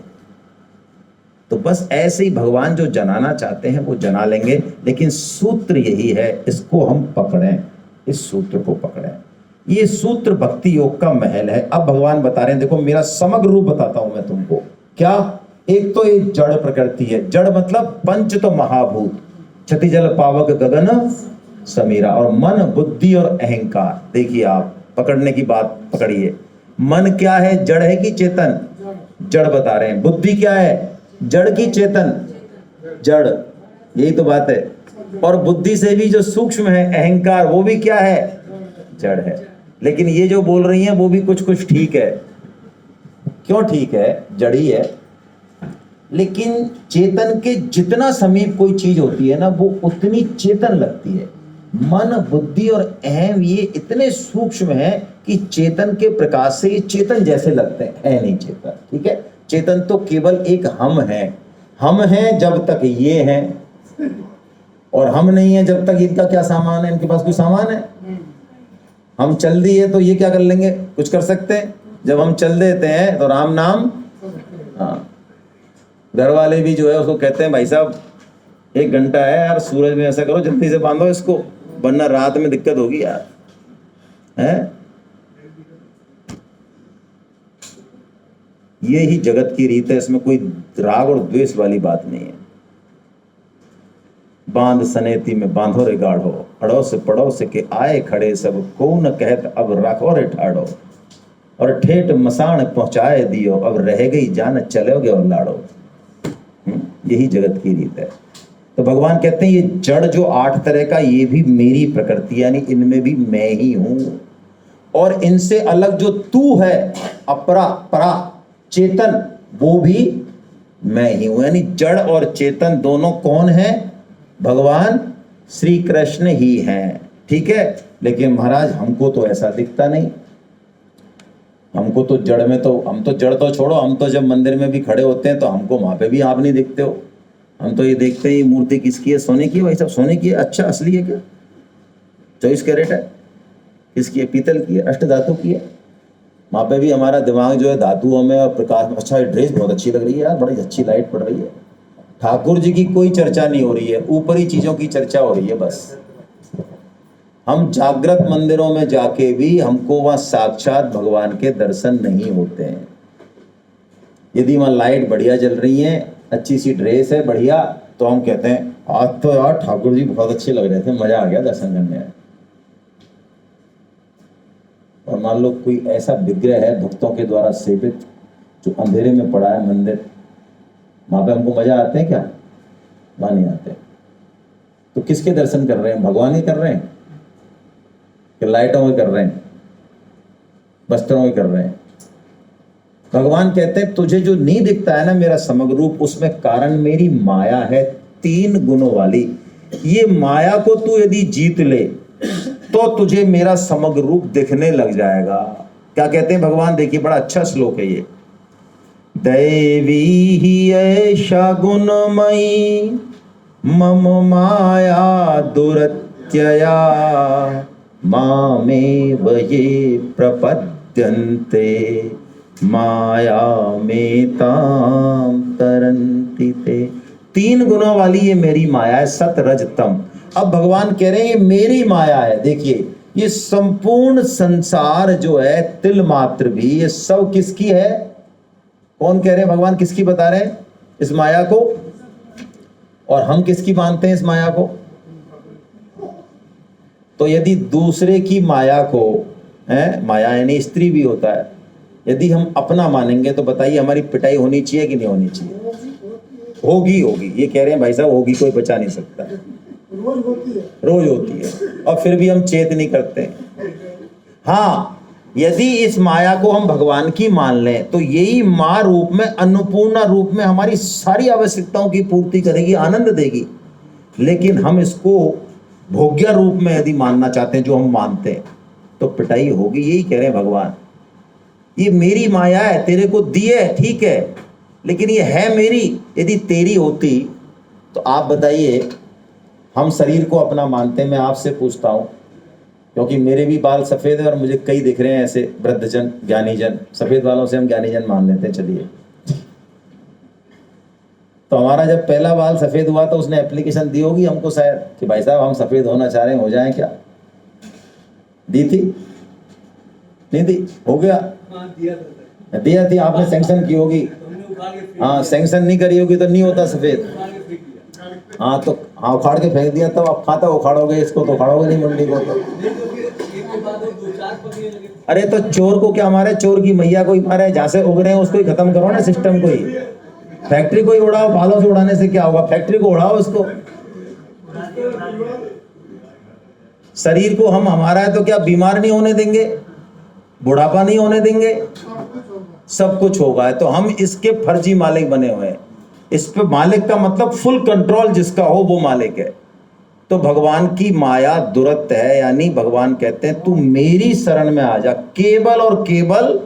तो बस ऐसे ही भगवान जो जनाना चाहते हैं वो जना लेंगे, लेकिन सूत्र यही है, इसको हम पकड़ें, इस सूत्र को पकड़ें। ये सूत्र भक्ति योग का महल है। अब भगवान बता रहे हैं, देखो मेरा समग्र रूप बताता हूं मैं तुमको। क्या? एक तो ये जड़ प्रकृति है। जड़ मतलब पंच तो महाभूत, क्षति जल पावक गगन समीरा, और मन बुद्धि और अहंकार। देखिए आप पकड़ने की बात पकड़िए। मन क्या है? जड़ है कि चेतन? जड़ बता रहे हैं। बुद्धि क्या है? जड़ की चेतन? जड़। यही तो बात है। और बुद्धि से भी जो सूक्ष्म है अहंकार, वो भी क्या है? जड़ है। लेकिन ये जो बोल रही हैं वो भी कुछ कुछ ठीक है। क्यों ठीक है? जड़ी है। लेकिन चेतन के जितना समीप कोई चीज होती है ना, वो उतनी चेतन लगती है। मन बुद्धि और अहम ये इतने सूक्ष्म हैं कि चेतन के प्रकाश से ये चेतन जैसे लगते हैं, है नहीं चेतन। ठीक है? चेतन तो केवल एक हम है। हम हैं जब तक ये हैं, और हम नहीं है जब तक इनका क्या सामान है, इनके पास कोई सामान है? हम चल दिए तो ये क्या कर लेंगे? कुछ कर सकते हैं? जब हम चल देते हैं तो राम नाम। हाँ, घर वाले भी जो है उसको कहते हैं, भाई साहब 1 घंटा है यार, सूरज में ऐसा करो जल्दी से बांधो इसको, वरना रात में दिक्कत होगी यार। है ये ही जगत की रीत है, इसमें कोई राग और द्वेष वाली बात नहीं है। बांध सनेती में बांधो रे गाढ़ो, अड़ोस पड़ोस के आए खड़े सब, को न कहत अब रखो रे ठाड़ो, और ठेठ मसाण पहुंचाए दियो, अब रह गई जान चलोगे और लाड़ो। यही जगत की रीत है। तो भगवान कहते हैं ये जड़ जो 8 तरह का, ये भी मेरी प्रकृति, यानी इनमें भी मैं ही हूं। और इनसे अलग जो तू है, अपरा परा चेतन, वो भी मैं ही हूं। यानी जड़ और चेतन दोनों कौन है? भगवान श्री कृष्ण ही हैं। ठीक है, लेकिन महाराज हमको तो ऐसा दिखता नहीं। हमको तो जड़ में तो, हम तो जड़ तो छोड़ो, हम तो जब मंदिर में भी खड़े होते हैं तो हमको वहां पे भी आप नहीं दिखते हो। हम तो ये देखते हैं ये मूर्ति किसकी है? सोने की है भाई साहब, सोने की है। अच्छा, असली है क्या? 24 कैरेट है? किसकी है? पीतल की है, अष्ट धातु की है। वहाँ पे भी हमारा दिमाग जो है धातुओं में और प्रकाश में। अच्छा, ये ड्रेस बहुत अच्छी लग रही है यार, बड़ी अच्छी लाइट पड़ रही है। ठाकुर जी की कोई चर्चा नहीं हो रही है, ऊपरी चीजों की चर्चा हो रही है बस। हम जागृत मंदिरों में जाके भी हमको वहां साक्षात भगवान के दर्शन नहीं होते हैं। यदि वहां लाइट बढ़िया जल रही है, अच्छी सी ड्रेस है बढ़िया, तो हम कहते हैं आज तो यार ठाकुर जी बहुत अच्छे लग रहे थे, मजा आ गया दर्शन करने में। और मान लो कोई ऐसा विग्रह है भक्तों के द्वारा सेवित जो अंधेरे में पड़ा है मंदिर, वहां पे हमको मजा आते हैं क्या? वहां नहीं आते। तो किसके दर्शन कर रहे हैं? भगवान ही कर रहे हैं कि लाइटों में कर रहे हैं, वस्त्रों में कर रहे हैं? भगवान कहते हैं तुझे जो नहीं दिखता है ना मेरा समग्र रूप, उसमें कारण मेरी माया है 3 गुणों वाली। ये माया को तू यदि जीत ले तो तुझे मेरा समग्र रूप दिखने लग जाएगा। क्या कहते हैं भगवान? देखिए बड़ा अच्छा श्लोक है ये। दैवी ही ऐशा गुणमयी मम माया दुरत्यया मामेव ये प्रपद्यन्ते माया में ताम तरन्ति ते। 3 गुणों वाली ये मेरी माया है, सत रज तम। अब भगवान कह रहे हैं ये मेरी माया है। देखिए ये संपूर्ण संसार जो है, तिल मात्र भी, ये सब किसकी है? कौन कह रहे हैं? भगवान किसकी बता रहे हैं इस माया को? और हम किसकी मानते हैं इस माया को? तो यदि दूसरे की माया को, है माया यानी स्त्री भी होता है, यदि हम अपना मानेंगे तो बताइए हमारी पिटाई होनी चाहिए कि नहीं होनी चाहिए? होगी होगी। ये कह रहे हैं भाई साहब होगी, कोई बचा नहीं सकता। रोज होती है और फिर भी हम चेत नहीं करते। हाँ, यदि इस माया को हम भगवान की मान लें तो यही मां रूप में, अन्नपूर्णा रूप में हमारी सारी आवश्यकताओं की पूर्ति करेगी, आनंद देगी। लेकिन हम इसको भोग्य रूप में यदि मानना चाहते हैं, जो हम मानते हैं, तो पिटाई होगी। यही कह रहे हैं भगवान, ये मेरी माया है, तेरे को दी है ठीक है, लेकिन ये है मेरी। यदि तेरी होती तो आप बताइए, हम शरीर को अपना मानते हैं। मैं आपसे पूछता हूं, क्योंकि मेरे भी बाल सफेद है और मुझे कई दिख रहे हैं ऐसे वृद्धजन, ज्ञानीजन, सफेद बालों से हम ज्ञानीजन मान लेते हैं। चलिए, तो हमारा जब पहला बाल सफेद हुआ तो उसने एप्लीकेशन दी होगी हमको शायद कि भाई साहब हम सफेद होना चाह रहे हैं, हो जाएं क्या? दी थी? नहीं दी? हो गया? दिया थी, आपने सैंक्शन की होगी। हाँ, सैंक्शन नहीं करी होगी तो नहीं होता सफेद। हाँ, तो हाँ उखाड़ के फेंक दिया, तब आप खाता उखाड़ोगे, इसको तो उखाड़ोगे नहीं, मुंडी को तो। अरे तो चोर को क्या मारे? चोर की मैया को ही मारे। जहाँ से उग रहे हैं उसको ही खत्म करो ना, सिस्टम को ही। फैक्ट्री को ही उड़ाओ, बालों से उड़ाने से क्या होगा? फैक्ट्री को उड़ाओ उसको। शरीर को हम हमारा है तो क्या बीमार नहीं होने देंगे? बुढ़ापा नहीं होने देंगे? सब कुछ होगा। तो हम इसके फर्जी मालिक बने हुए हैं। इस पे मालिक का मतलब फुल कंट्रोल जिसका हो वो मालिक है। तो भगवान की माया दुरत्त है, यानी भगवान कहते हैं तू मेरी शरण में आ जा, केवल और केवल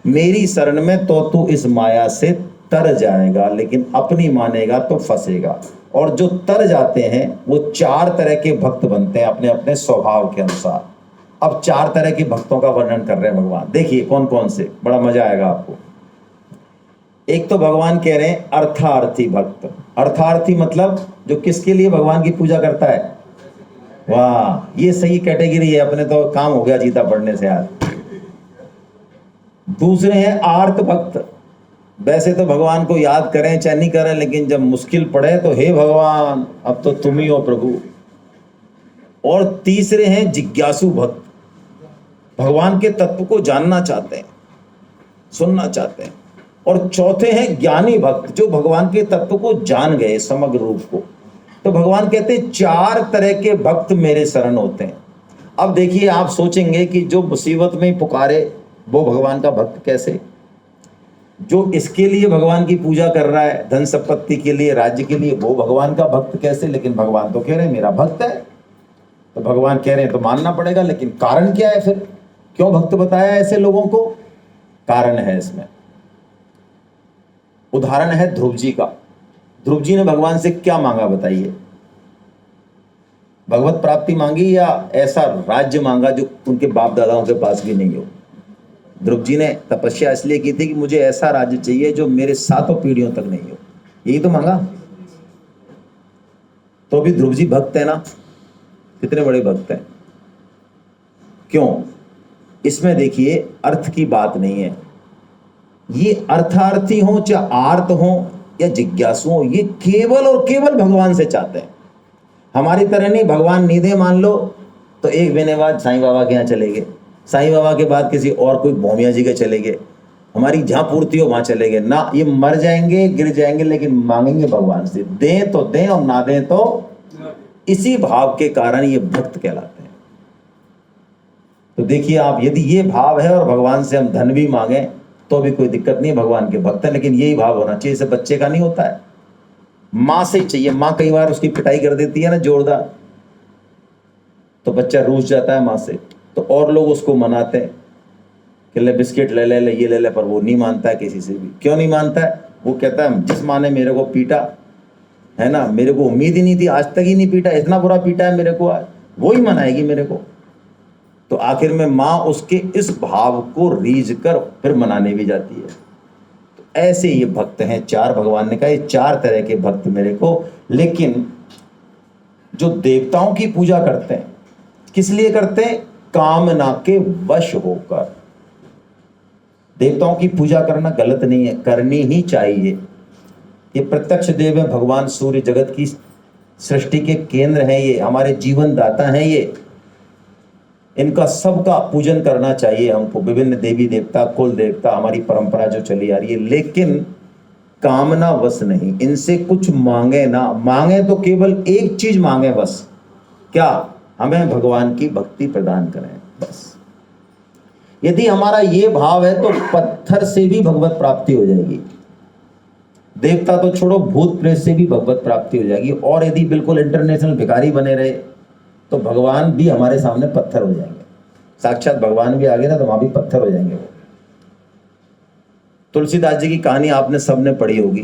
मेरी शरण में, तो तू इस माया से तर जाएगा। लेकिन अपनी मानेगा तो फंसेगा। और जो तर जाते हैं वो 4 तरह के भक्त बनते हैं अपने अपने स्वभाव के अनुसार। अब 4 तरह के भक्तों का वर्णन कर रहे हैं भगवान। देखिए कौन कौन से, बड़ा मजा आएगा आपको। एक तो भगवान कह रहे हैं अर्थार्थी भक्त। अर्थार्थी मतलब जो किसके लिए भगवान की पूजा करता है। वाह, ये सही कैटेगरी है, अपने तो काम हो गया जीता पढ़ने से यार। दूसरे हैं आर्त भक्त। वैसे तो भगवान को याद करें चाहे नहीं करें, लेकिन जब मुश्किल पड़े तो हे भगवान अब तो तुम ही हो प्रभु। और तीसरे हैं जिज्ञासु भक्त, भगवान के तत्व को जानना चाहते हैं, सुनना चाहते हैं। और चौथे हैं ज्ञानी भक्त, जो भगवान के तत्व को जान गए, समग्र रूप को। तो भगवान कहते हैं 4 तरह के भक्त मेरे शरण होते हैं। अब देखिए, आप सोचेंगे कि जो मुसीबत में पुकारे वो भगवान का भक्त कैसे? जो इसके लिए भगवान की पूजा कर रहा है, धन संपत्ति के लिए, राज्य के लिए, वो भगवान का भक्त कैसे? लेकिन भगवान तो कह रहे हैं मेरा भक्त है, तो भगवान कह रहे हैं तो मानना पड़ेगा। लेकिन कारण क्या है फिर? क्यों भक्त बताया ऐसे लोगों को? कारण है इसमें। उदाहरण है ध्रुव जी का। ध्रुव जी ने भगवान से क्या मांगा बताइए? भगवत प्राप्ति मांगी या ऐसा राज्य मांगा जो उनके बाप दादाओं के पास भी नहीं हो? ध्रुव जी ने तपस्या इसलिए की थी कि मुझे ऐसा राज्य चाहिए जो मेरे 7 पीढ़ियों तक नहीं हो, यही तो मांगा। तो भी ध्रुव जी भक्त है ना, कितने बड़े भक्त हैं। क्यों? इसमें देखिए अर्थ की बात नहीं है, ये अर्थार्थी हो चाहे आर्त हो या जिज्ञासु हो, ये केवल और केवल भगवान से चाहते हैं। हमारी तरह नहीं, भगवान नींदे मान लो तो एक महीने बाद साईं बाबा के यहाँ चले गए, साईं बाबा के बाद किसी और कोई भौमिया जी के चले गए, हमारी जहां पूर्ति हो वहां चले गए ना। ये मर जाएंगे, गिर जाएंगे, लेकिन मांगेंगे भगवान से, दें तो दें और ना दें तो। इसी भाव के कारण ये भक्त कहलाते हैं। तो देखिए आप, यदि ये भाव है और भगवान से हम धन भी मांगे तो भी कोई दिक्कत नहीं, भगवान के भक्त है। लेकिन यही भाव होना चाहिए, जैसे बच्चे का नहीं होता है, माँ से ही चाहिए। माँ कई बार उसकी पिटाई कर देती है ना जोरदार, तो बच्चा रूठ जाता है माँ से, तो और लोग उसको मनाते हैं कि ले बिस्किट ले ले, ये ले ले, पर वो नहीं मानता है किसी से भी। क्यों नहीं मानता है? वो कहता है जिस माँ ने मेरे को पीटा है ना, मेरे को उम्मीद ही नहीं थी, आज तक ही नहीं पीटा, इतना बुरा पीटा है मेरे को, आज वो ही मनाएगी मेरे को। तो आखिर में माँ उसके इस भाव को रीझ कर फिर मनाने भी जाती है। तो ऐसे ये भक्त हैं 4, भगवान ने कहा ये 4 तरह के भक्त मेरे को। लेकिन जो देवताओं की पूजा करते हैं, किस लिए करते हैं? कामना के वश होकर। देवताओं की पूजा करना गलत नहीं है, करनी ही चाहिए। ये प्रत्यक्ष देव है, भगवान सूर्य जगत की सृष्टि के केंद्र हैं, ये हमारे जीवन दाता हैं, ये इनका सबका पूजन करना चाहिए हमको। विभिन्न देवी देवता, कुल देवता, हमारी परंपरा जो चली आ रही है, लेकिन कामना वश नहीं। इनसे कुछ मांगे ना, मांगे तो केवल एक चीज मांगे बस, क्या? हमें भगवान की भक्ति प्रदान करें बस। यदि हमारा ये भाव है तो पत्थर से भी भगवत प्राप्ति हो जाएगी। देवता तो छोड़ो, भूत प्रेत से भी भगवत प्राप्ति हो जाएगी। और यदि बिल्कुल इंटरनेशनल भिखारी बने रहे तो भगवान भी हमारे सामने पत्थर हो जाएंगे। साक्षात भगवान भी आ गए ना तो वहां भी पत्थर हो जाएंगे वो। तुलसीदास जी की कहानी आपने सबने पढ़ी होगी।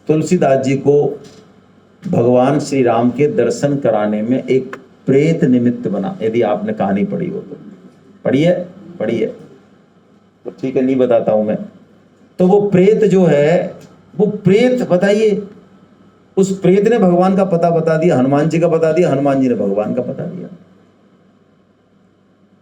तुलसीदास जी को भगवान श्री राम के दर्शन कराने में एक प्रेत निमित्त बना। यदि आपने कहानी पढ़ी हो तो पढ़ी है तो ठीक है, नहीं बताता हूं मैं। तो वो प्रेत जो है, वो प्रेत बताइए, उस प्रेत ने भगवान का पता बता दिया, हनुमान जी का बता दिया, हनुमान जी ने भगवान का बता दिया।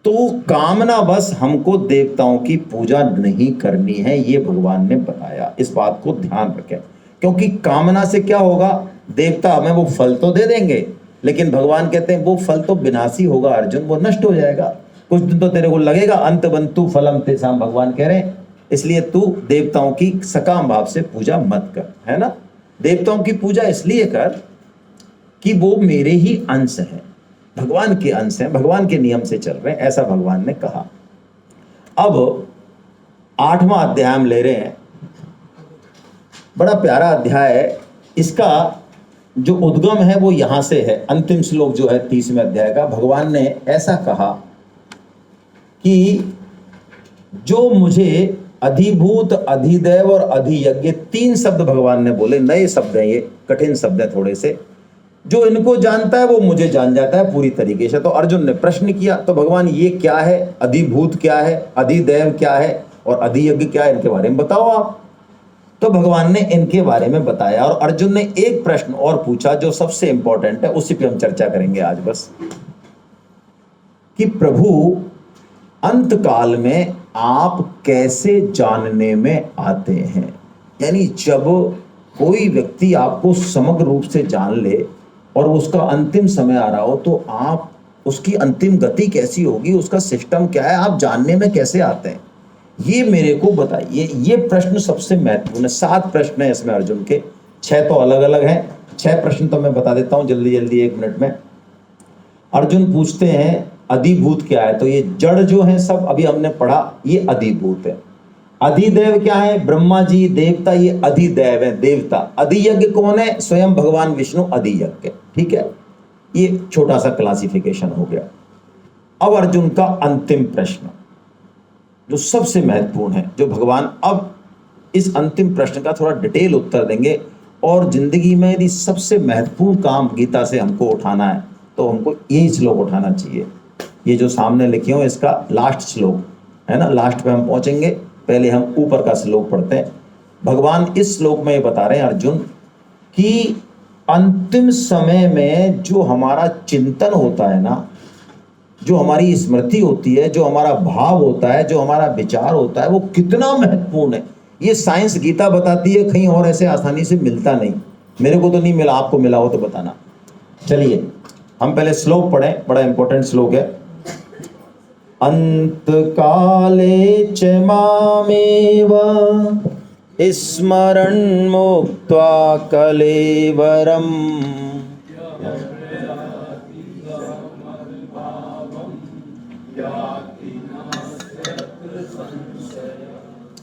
तो कामना बस हमको देवताओं की पूजा नहीं करनी है, ये भगवान ने बताया। इस बात को ध्यान रखें, क्योंकि कामना से क्या होगा? देवता हमें वो फल तो दे देंगे, लेकिन भगवान कहते हैं वो फल तो विनाशी होगा अर्जुन, वो नष्ट हो जाएगा। कुछ दिन तो तेरे को लगेगा, अंत बंतु फलम तेसाम, भगवान कह रहे हैं। इसलिए तू देवताओं की सकाम भाव से पूजा मत कर, है ना। देवताओं की पूजा इसलिए कर कि वो मेरे ही अंश हैं, भगवान के अंश हैं, भगवान के नियम से चल रहे हैं, ऐसा भगवान ने कहा। अब 8वां अध्याय हम ले रहे हैं, बड़ा प्यारा अध्याय है। इसका जो उद्गम है वो यहां से है। अंतिम श्लोक जो है 30वें अध्याय का, भगवान ने ऐसा कहा कि जो मुझे अधिभूत, अधिदैव और अधियज्ञ, 3 शब्द भगवान ने बोले, नए शब्द हैं ये, कठिन शब्द हैं थोड़े से। जो इनको जानता है वो मुझे जान जाता है पूरी तरीके से। तो अर्जुन ने प्रश्न किया, तो भगवान ये क्या है? अधिभूत क्या है? अधिदैव क्या है? और अधियज्ञ क्या है? इनके बारे में बताओ आप। तो भगवान ने इनके बारे में बताया। और अर्जुन ने एक प्रश्न और पूछा जो सबसे इंपॉर्टेंट है, उसी पे हम चर्चा करेंगे आज बस, कि प्रभु अंत काल में आप कैसे जानने में आते हैं? यानी जब कोई व्यक्ति आपको समग्र रूप से जान ले और उसका अंतिम समय आ रहा हो, तो आप उसकी अंतिम गति कैसी होगी, उसका सिस्टम क्या है, आप जानने में कैसे आते हैं, ये मेरे को बताइए। ये प्रश्न सबसे महत्वपूर्ण है। 7 प्रश्न है इसमें अर्जुन के, 6 तो अलग अलग हैं। 6 प्रश्न तो मैं बता देता हूं जल्दी जल्दी 1 मिनट में। अर्जुन पूछते हैं अधिभूत क्या है? तो ये जड़ जो है सब, अभी हमने पढ़ा, ये अधिभूत है। अधिदेव क्या है? ब्रह्मा जी, देवता, ये अधिदेव है, देवता। अधियज्ञ कौन है? स्वयं भगवान विष्णु अधियज्ञ। ठीक है, ये छोटा सा क्लासिफिकेशन हो गया। अब अर्जुन का अंतिम प्रश्न जो सबसे महत्वपूर्ण है, जो भगवान अब इस अंतिम प्रश्न का थोड़ा डिटेल उत्तर देंगे। और जिंदगी में यदि सबसे महत्वपूर्ण काम गीता से हमको उठाना है तो हमको यही श्लोक उठाना चाहिए। ये जो सामने लिखे हो इसका लास्ट श्लोक है ना, लास्ट पे हम पहुंचेंगे, पहले हम ऊपर का श्लोक पढ़ते हैं। भगवान इस श्लोक में ये बता रहे हैं अर्जुन कि अंतिम समय में जो हमारा चिंतन होता है ना, जो हमारी स्मृति होती है, जो हमारा भाव होता है, जो हमारा विचार होता है, वो कितना महत्वपूर्ण है। ये साइंस गीता बताती है, कहीं और ऐसे आसानी से मिलता नहीं। मेरे को तो नहीं मिला, आपको मिला हो तो बताना। चलिए हम पहले श्लोक पढ़ें, बड़ा इंपॉर्टेंट श्लोक है। अंत काले च मामेव स्मरन् मुक्त्वा कलेवरम्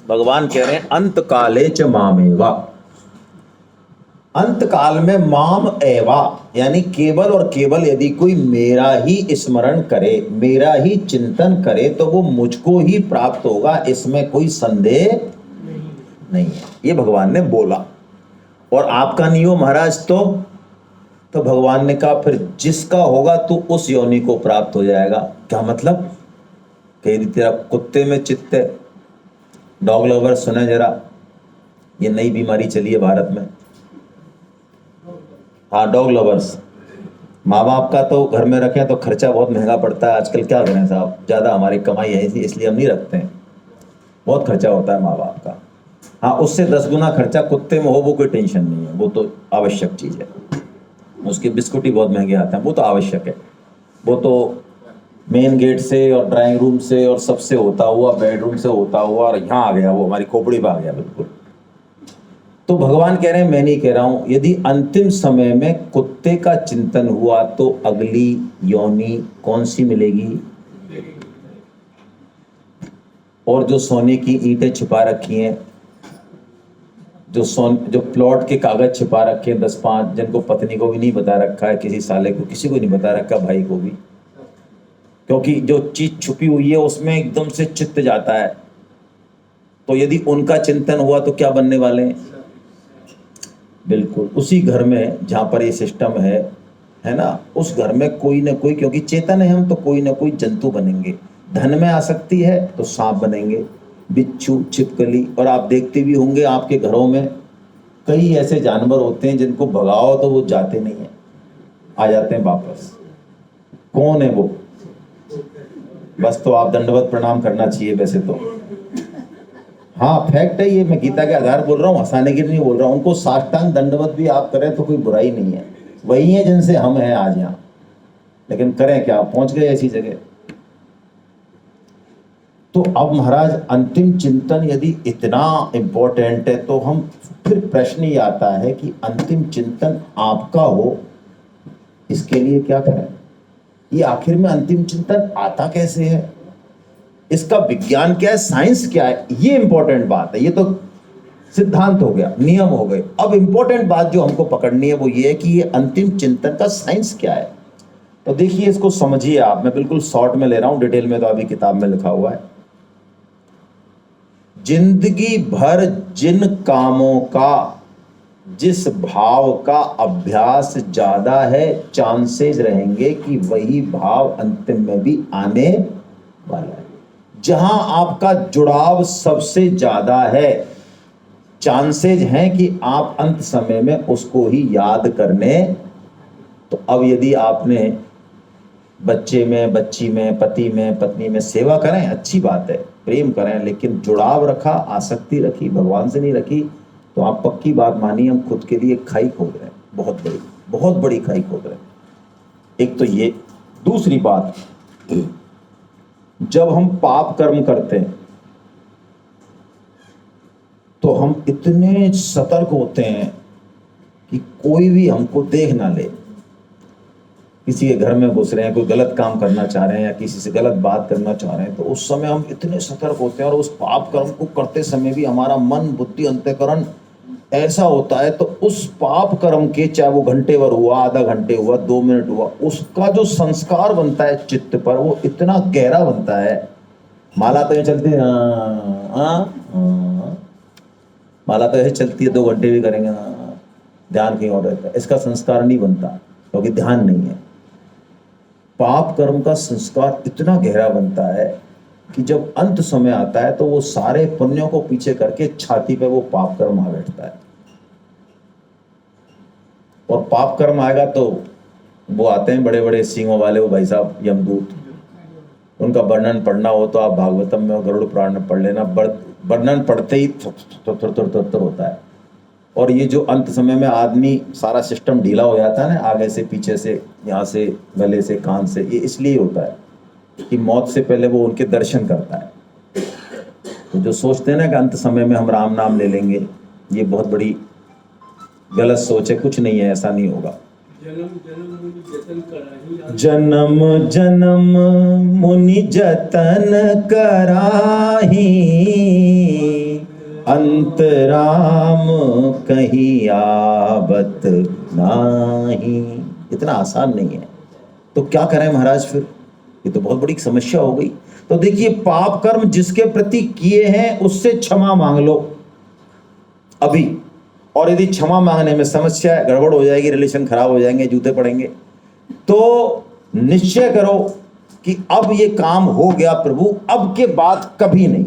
भगवान कह रहे हैं अंत काले च मामेवा, अंत काल में माम एवा, यानी केवल और केवल यदि कोई मेरा ही स्मरण करे, मेरा ही चिंतन करे तो वो मुझको ही प्राप्त होगा, इसमें कोई संदेह नहीं है। ये भगवान ने बोला। और आपका नहीं हो महाराज तो भगवान ने कहा फिर जिसका होगा तो उस योनि को प्राप्त हो जाएगा। क्या मतलब? कह दी तेरा कुत्ते में चित्त है। डॉग लवर सुने जरा, ये नई बीमारी चली है भारत में। हाँ, डॉग लवर्स। माँ बाप का तो घर में रखें तो खर्चा बहुत महंगा पड़ता है आजकल। क्या करें साहब, ज़्यादा हमारी कमाई है इसलिए हम नहीं रखते हैं। बहुत खर्चा होता है माँ बाप का। हाँ, उससे 10 गुना खर्चा कुत्ते में हो वो कोई टेंशन नहीं है, वो तो आवश्यक चीज़ है। उसके बिस्कुट ही बहुत महंगे आते हैं, वो तो आवश्यक है। वो तो मेन गेट से और ड्राइंग रूम से और सबसे होता हुआ, बेडरूम से होता हुआ, और यहाँ आ गया, वो हमारी खोपड़ी पे आ गया बिल्कुल। तो भगवान कह रहे हैं, मैं नहीं कह रहा हूं, यदि अंतिम समय में कुत्ते का चिंतन हुआ तो अगली योनि कौन सी मिलेगी? और जो सोने की ईंटें छिपा रखी हैं, जो प्लॉट के कागज छिपा रखे हैं 10-5, जिनको पत्नी को भी नहीं बता रखा है, किसी साले को, किसी को नहीं बता रखा, भाई को भी, क्योंकि जो चीज छुपी हुई है उसमें एकदम से चित्त जाता है। तो यदि उनका चिंतन हुआ तो क्या बनने वाले हैं? बिल्कुल उसी घर में जहां पर ये सिस्टम है ना, उस घर में कोई ना कोई, क्योंकि चेतन है हम, तो कोई ना कोई जंतु बनेंगे। धन में आसक्ति है तो सांप बनेंगे, बिच्छू, छिपकली। और आप देखते भी होंगे आपके घरों में कई ऐसे जानवर होते हैं जिनको भगाओ तो वो जाते नहीं है, आ जाते हैं वापस। कौन है वो? बस तो आप दंडवत प्रणाम करना चाहिए वैसे तो। हाँ, फैक्ट है ये, मैं गीता के आधार बोल रहा हूँ, हंसाने के लिए नहीं बोल रहा हूँ। उनको साष्टांग दंडवत भी आप करें तो कोई बुराई नहीं है। वही है जिनसे हम हैं आज यहाँ, लेकिन करें क्या, पहुंच गए ऐसी जगह। तो अब महाराज अंतिम चिंतन यदि इतना इंपॉर्टेंट है तो हम फिर प्रश्न ये आता है कि अंतिम चिंतन आपका हो, इसके लिए क्या करें? ये आखिर में अंतिम चिंतन आता कैसे है? इसका विज्ञान क्या है, साइंस क्या है? ये इंपॉर्टेंट बात है। ये तो सिद्धांत हो गया, नियम हो गए। अब इंपॉर्टेंट बात जो हमको पकड़नी है वो ये है कि ये अंतिम चिंतन का साइंस क्या है। तो देखिए, इसको समझिए आप। मैं बिल्कुल शॉर्ट में ले रहा हूं, डिटेल में तो अभी किताब में लिखा हुआ है। जिंदगी भर जिन कामों का, जिस भाव का अभ्यास ज्यादा है, चांसेस रहेंगे कि वही भाव अंतिम में भी आने वाला है। जहां आपका जुड़ाव सबसे ज्यादा है, चांसेस हैं कि आप अंत समय में उसको ही याद करने। तो अब यदि आपने बच्चे में, बच्ची में, पति में, पत्नी में सेवा करें, अच्छी बात है, प्रेम करें, लेकिन जुड़ाव रखा, आसक्ति रखी, भगवान से नहीं रखी, तो आप पक्की बात मानिए हम खुद के लिए खाई खोद रहे हैं, बहुत बड़ी खाई खोद रहे हैं। एक तो ये। दूसरी बात, जब हम पाप कर्म करते हैं तो हम इतने सतर्क होते हैं कि कोई भी हमको देख ना ले। किसी के घर में घुस रहे हैं, कोई गलत काम करना चाह रहे हैं या किसी से गलत बात करना चाह रहे हैं, तो उस समय हम इतने सतर्क होते हैं और उस पाप कर्म को करते समय भी हमारा मन, बुद्धि, अंतःकरण ऐसा होता है, तो उस पाप कर्म के, चाहे वो घंटे भर हुआ, आधा घंटे हुआ, 2 मिनट हुआ, उसका जो संस्कार बनता है चित्त पर, वो इतना गहरा बनता है। माला तो ये चलती है, माला तो ऐसे चलती है, 2 घंटे भी करेंगे, ध्यान कहीं और रहता है, इसका संस्कार नहीं बनता क्योंकि ध्यान नहीं है। पाप कर्म का संस्कार इतना गहरा बनता है कि जब अंत समय आता है तो वो सारे पुण्यों को पीछे करके छाती पे वो पाप कर्म आ बैठता है। और पाप कर्म आएगा तो वो आते हैं बड़े बड़े सींगों वाले, वो भाई साहब यमदूत, उनका वर्णन पढ़ना हो तो आप भागवतम में और गरुड़ पुराण में पढ़ लेना। वर्णन पढ़ते ही थर होता है। और ये जो अंत समय में आदमी सारा सिस्टम ढीला हो जाता है ना, आगे से, पीछे से, यहाँ से, गले से, कान से, ये इसलिए होता है कि मौत से पहले वो उनके दर्शन करता है। तो जो सोचते हैं ना कि अंत समय में हम राम नाम ले लेंगे, ये बहुत बड़ी गलत सोच है। कुछ नहीं है, ऐसा नहीं होगा। जन्म जन्म मुनि जतन कराही, अंत राम कहीं आवत नाही। इतना आसान नहीं है, तो क्या करें महाराज फिर? ये तो बहुत बड़ी समस्या हो गई। तो देखिए, पाप कर्म जिसके प्रति किए हैं उससे क्षमा मांग लो अभी। और यदि क्षमा मांगने में समस्या है, गड़बड़ हो जाएगी, रिलेशन खराब हो जाएंगे, जूते पड़ेंगे, तो निश्चय करो कि अब ये काम हो गया प्रभु, अब के बाद कभी नहीं।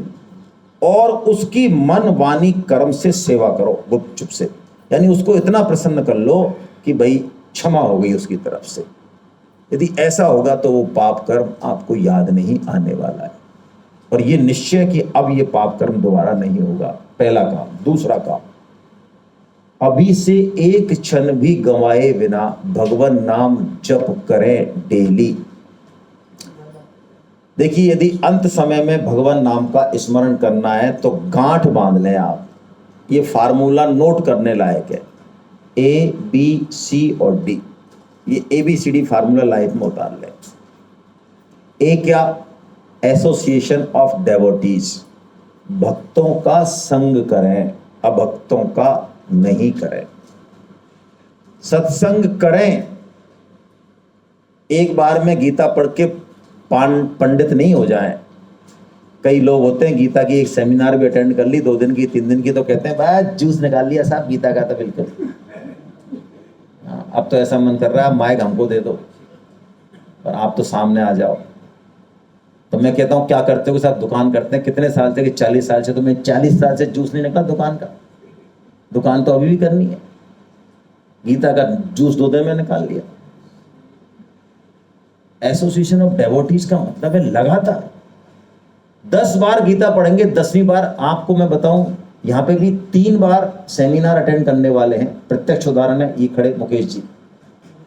और उसकी मन वाणी कर्म से सेवा करो गुपचुप से, यानी उसको इतना प्रसन्न कर लो कि भाई क्षमा हो गई उसकी तरफ से। यदि ऐसा होगा तो वो पाप कर्म आपको याद नहीं आने वाला है। और ये निश्चय कि अब ये पाप कर्म दोबारा नहीं होगा, पहला काम। दूसरा काम, अभी से एक क्षण भी गंवाए बिना भगवान नाम जप करें डेली। देखिए, यदि अंत समय में भगवान नाम का स्मरण करना है तो गांठ बांध लें आप। ये फार्मूला नोट करने लायक है, A, B, C और D। ये ABCD फार्मूला लाइफ में उतार लें। ए क्या? एसोसिएशन ऑफ डेवोटीज, भक्तों का संग करें, अभक्तों का नहीं करें। सत्संग करें, एक बार में गीता पढ़ के पंडित नहीं हो जाएं। कई लोग होते हैं, गीता की एक सेमिनार भी अटेंड कर ली, 2 दिन की, 3 दिन की, तो कहते हैं बस जूस निकाल लिया साहब गीता का, तो बिल्कुल अब तो ऐसा मन कर रहा है माइक हमको दे दो और आप तो सामने आ जाओ। तो मैं कहता हूँ क्या करते हो साहब? दुकान करते हैं। कितने साल से? कि 40 साल से। तो मैं 40 साल से जूस नहीं निकला दुकान का। दुकान तो अभी भी करनी है। गीता का जूस 2 दिन में निकाल लिया। एसोसिएशन ऑफ डेवोटीज का मतलब है लगातार 10 बार गीता पढ़ेंगे, 10वीं बार आपको मैं बताऊं, यहाँ पे भी 3 बार सेमिनार अटेंड करने वाले हैं। प्रत्यक्ष उदाहरण है, ये खड़े मुकेश जी,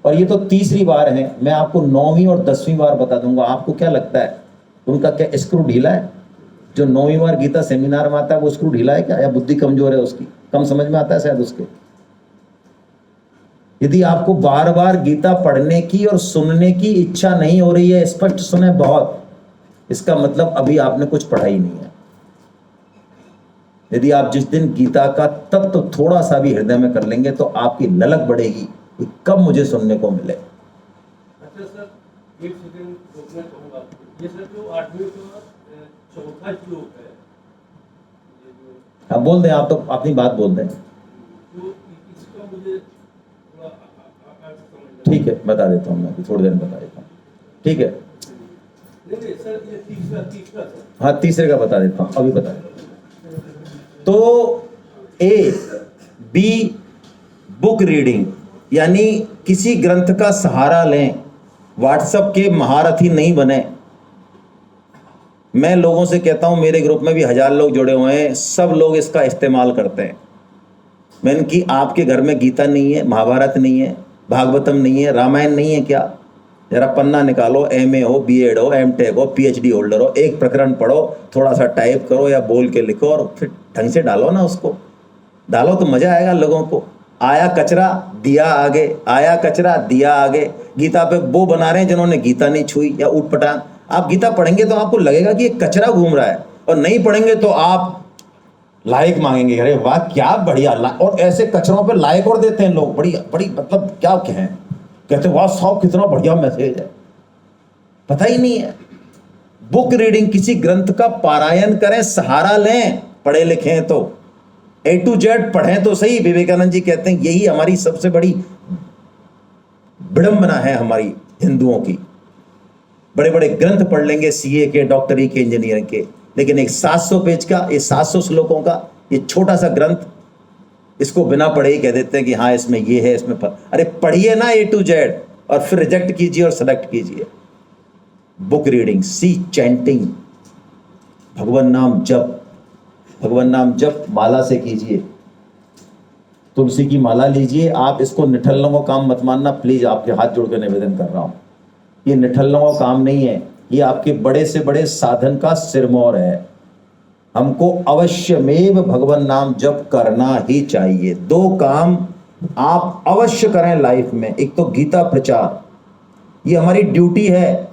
और ये तो तीसरी बार है। मैं आपको 9वीं और 10वीं बार बता दूंगा। आपको क्या लगता है उनका क्या स्क्रू ढीला है? जो 9वीं बार गीता सेमिनार में आता है वो स्क्रू ढीला है क्या, या बुद्धि कमजोर है उसकी, कम समझ में आता है शायद उसके? यदि आपको बार बार गीता पढ़ने की और सुनने की इच्छा नहीं हो रही है, स्पष्ट सुने बहुत, इसका मतलब अभी आपने कुछ पढ़ा ही नहीं है। यदि आप जिस दिन गीता का तत्व थोड़ा सा भी हृदय में कर लेंगे तो आपकी ललक बढ़ेगी कि कब मुझे सुनने को मिले। अच्छा सर, एक सेकंड रोकना चाहूंगा। ये सर जो 8वें का चौथा श्लोक है, आप बोल दें, आप तो अपनी बात बोल दें। तो इसका मुझे थोड़ा ठीक है, बता देता हूँ, मैं थोड़ी देर में बता देता हूँ। ठीक है, नहीं सर, ये तीसरा सर। हाँ, तीसरे का बता देता हूँ, अभी बता देता हूँ। तो A, B, बुक रीडिंग, यानी किसी ग्रंथ का सहारा लें। व्हाट्सएप के महारथी नहीं बने। मैं लोगों से कहता हूं, मेरे ग्रुप में भी 1000 लोग जुड़े हुए हैं, सब लोग इसका इस्तेमाल करते हैं। मैंने कि आपके घर में गीता नहीं है, महाभारत नहीं है, भागवतम नहीं है, रामायण नहीं है क्या? जरा पन्ना निकालो, MA हो, BEd हो, MTech हो, PhD होल्डर हो, एक प्रकरण पढ़ो, थोड़ा सा टाइप करो या बोल के लिखो और फिर ढंग से डालो ना उसको। डालो तो मजा आएगा लोगों को। आया कचरा दिया आगे, आया कचरा दिया आगे। गीता पे वो बना रहे हैं जिन्होंने गीता नहीं छुई या ऊट पटांग। आप गीता पढ़ेंगे तो आपको लगेगा कि ये कचरा घूम रहा है, और नहीं पढ़ेंगे तो आप लाइक मांगेंगे, अरे वाह क्या बढ़िया। और ऐसे कचरों पे लाइक और देते हैं लोग, बड़ी बड़ी मतलब क्या कहें, कहते वाह साहब कितना बढ़िया मैसेज है, पता ही नहीं है। बुक रीडिंग, किसी ग्रंथ का पारायण करें, सहारा लें, पढ़े लिखे हैं तो A to Z पढ़ें तो सही। विवेकानंद जी कहते हैं यही हमारी सबसे बड़ी विडंबना है हमारी हिंदुओं की। बड़े बड़े ग्रंथ पढ़ लेंगे, सीए के, डॉक्टरी के, इंजीनियरिंग के, लेकिन एक 700 पेज का, ये 700 श्लोकों का ये छोटा सा ग्रंथ, इसको बिना पढ़े ही कह देते हैं कि हाँ इसमें ये है, इसमें अरे पढ़िए ना A to Z और फिर रिजेक्ट कीजिए और सेलेक्ट कीजिए। बुक रीडिंग, सी चैंटिंग, भगवान नाम जप, भगवान नाम जप माला से कीजिए। तुलसी की माला लीजिए आप, इसको निठल्लों का काम मत मानना प्लीज, आपके हाथ जोड़ कर निवेदन कर रहा हूं। ये निठल्लों का काम नहीं है, ये आपके बड़े से बड़े साधन का सिरमौर है। हमको अवश्यमेव भगवान नाम जप करना ही चाहिए। 2 काम आप अवश्य करें लाइफ में, एक तो गीता प्रचार, ये हमारी ड्यूटी है।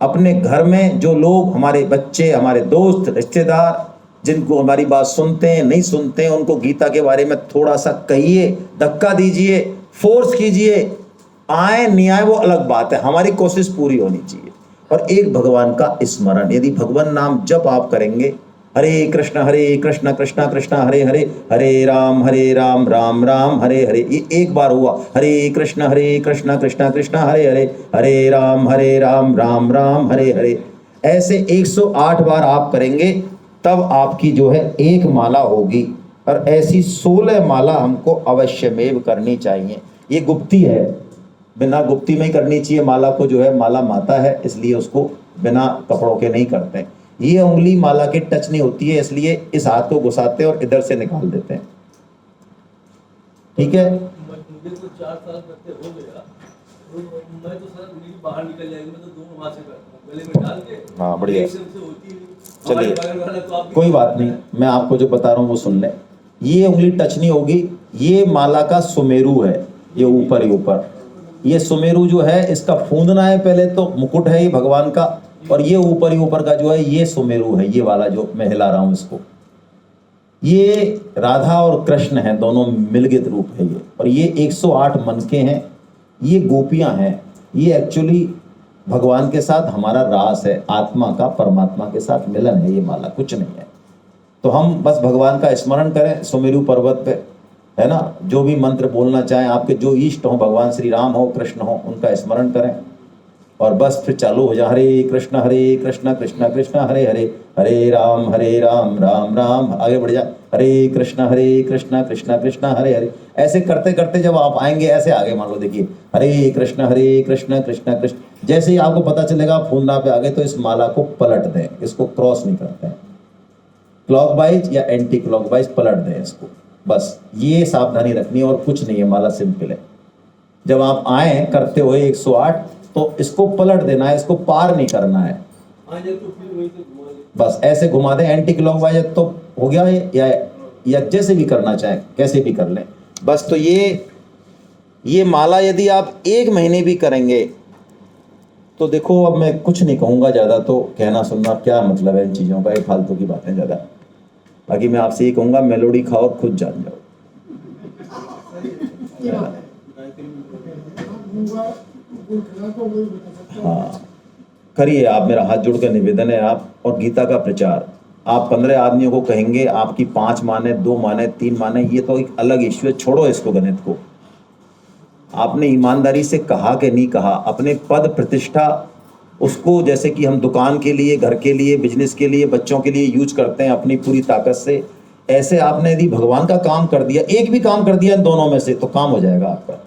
अपने घर में जो लोग, हमारे बच्चे, हमारे दोस्त, रिश्तेदार जिनको हमारी बात सुनते हैं, नहीं सुनते हैं, उनको गीता के बारे में थोड़ा सा कहिए, धक्का दीजिए, फोर्स कीजिए। आए नहीं आए वो अलग बात है, हमारी कोशिश पूरी होनी चाहिए। और एक भगवान का स्मरण, यदि भगवान नाम जप आप करेंगे, हरे कृष्ण कृष्ण कृष्ण हरे हरे, हरे राम राम राम हरे हरे, ये एक बार हुआ। हरे कृष्ण कृष्ण कृष्ण हरे हरे, हरे राम राम राम हरे हरे। ऐसे 108 बार आप करेंगे तब आपकी जो है एक माला होगी। और ऐसी 16 माला हमको अवश्यमेव करनी चाहिए। ये गुप्ती है, बिना गुप्ती में ही करनी चाहिए माला को। जो है माला माता है, इसलिए उसको बिना कपड़ों के नहीं करते। ये उंगली माला के टच नहीं होती है, इसलिए इस हाथ को घुसाते हैं और इधर से निकाल देते हैं। ठीक है, मुझे तो 4 साल करते हो गया, तो मैं तो सर उंगली बाहर निकल जाएगी, मैं तो दोनों हाथ से करता हूँ, गले में डाल के। हाँ बढ़िया, एकदम से होती नहीं। चलिए तो आप कोई बात नहीं, मैं आपको जो बता रहा हूँ वो सुन लें। ये उंगली टच नहीं होगी, ये माला का सुमेरु है, ये ऊपर ही ऊपर। ये सुमेरु जो है इसका फूंदना है पहले तो, मुकुट है ये भगवान का, और ये ऊपर ही ऊपर का जो है ये सुमेरु है, ये वाला जो मैं हिला रहा हूँ इसको। ये राधा और कृष्ण हैं, दोनों मिलगित रूप है ये। और ये 108 मनके हैं, ये गोपियां हैं। ये एक्चुअली भगवान के साथ हमारा रास है, आत्मा का परमात्मा के साथ मिलन है, ये माला कुछ नहीं है। तो हम बस भगवान का स्मरण करें सुमेरु पर्वत पे, है ना। जो भी मंत्र बोलना चाहें, आपके जो इष्ट हो, भगवान श्री राम हो, कृष्ण हो, उनका स्मरण करें और बस फिर चालू हो जाए। हरे कृष्ण कृष्ण कृष्ण हरे हरे, हरे राम राम राम, आगे बढ़ जाए। हरे कृष्ण कृष्ण कृष्ण हरे हरे। ऐसे करते करते जब आप आएंगे, ऐसे आगे मान लो, देखिए हरे कृष्ण कृष्ण कृष्ण। जैसे ही आपको पता चलेगा फूंदना पे आगे, तो इस माला को पलट दें, इसको क्रॉस नहीं करते हैं, क्लॉकवाइज या एंटी क्लॉकवाइज पलट दें इसको। बस ये सावधानी रखनी है और कुछ नहीं है, माला सिंपल है। जब आप आए करते हुए 108, तो इसको पलट देना है, इसको पार नहीं करना है। तो फिर वहीं से घुमा ले। बस ऐसे घुमा दें, एंटी क्लॉकवाइज तो हो गया है, या जैसे भी करना चाहें कैसे भी कर लें। बस तो ये माला यदि आप 1 महीने भी करेंगे तो देखो, अब मैं कुछ नहीं कहूँगा ज़्यादा, तो कहना सुनना क्या मतलब है इन चीज़ों का, ये फालतू की बातें ज़्यादा। बाकी मैं आपसे ये कहूँगा, मेलोडी खाओ और खुद जान जाओ। हाँ करिए आप, मेरा हाथ जोड़ कर निवेदन है आप। और गीता का प्रचार आप 15 आदमियों को कहेंगे, आपकी 5 माने, 2 माने, 3 माने, ये तो एक अलग इश्यू है, छोड़ो इसको, गणित को। आपने ईमानदारी से कहा कि नहीं कहा, अपने पद प्रतिष्ठा उसको, जैसे कि हम दुकान के लिए, घर के लिए, बिजनेस के लिए, बच्चों के लिए यूज करते हैं अपनी पूरी ताकत से, ऐसे आपने यदि भगवान का काम कर दिया, एक भी काम कर दिया इन दोनों में से, तो काम हो जाएगा आपका।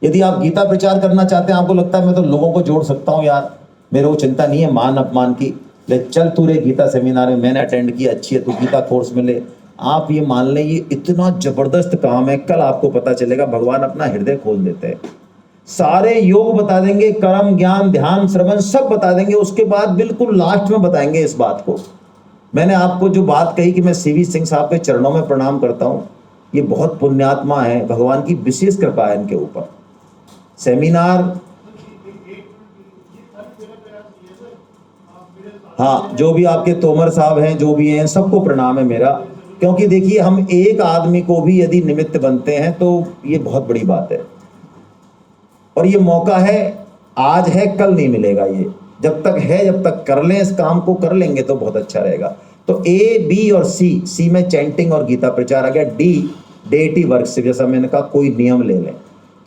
यदि आप गीता प्रचार करना चाहते हैं, आपको लगता है मैं तो लोगों को जोड़ सकता हूँ यार, मेरे को चिंता नहीं है मान अपमान की, ले चल तू रे गीता सेमिनार में, मैंने अटेंड किया, अच्छी है, तू गीता कोर्स में ले। आप ये मान लें, ये इतना जबरदस्त काम है, कल आपको पता चलेगा भगवान अपना हृदय खोल देते हैं, सारे योग बता देंगे, कर्म, ज्ञान, ध्यान, श्रवण सब बता देंगे। उसके बाद बिल्कुल लास्ट में बताएंगे इस बात को। मैंने आपको जो बात कही कि मैं सीवी सिंह साहब के चरणों में प्रणाम करता हूँ, ये बहुत पुण्यात्मा है, भगवान की विशेष कृपा है इनके ऊपर। सेमिनार, हाँ, जो भी आपके तोमर साहब हैं, जो भी हैं, सबको प्रणाम है मेरा। क्योंकि देखिए, हम एक आदमी को भी यदि निमित्त बनते हैं तो ये बहुत बड़ी बात है। और ये मौका है, आज है कल नहीं मिलेगा। ये जब तक है, जब तक कर लें, इस काम को कर लेंगे तो बहुत अच्छा रहेगा। तो ए, बी और सी में चैंटिंग और गीता प्रचार आ गया। डी, डेटी वर्क से, जैसा मैंने कहा, कोई नियम ले लें,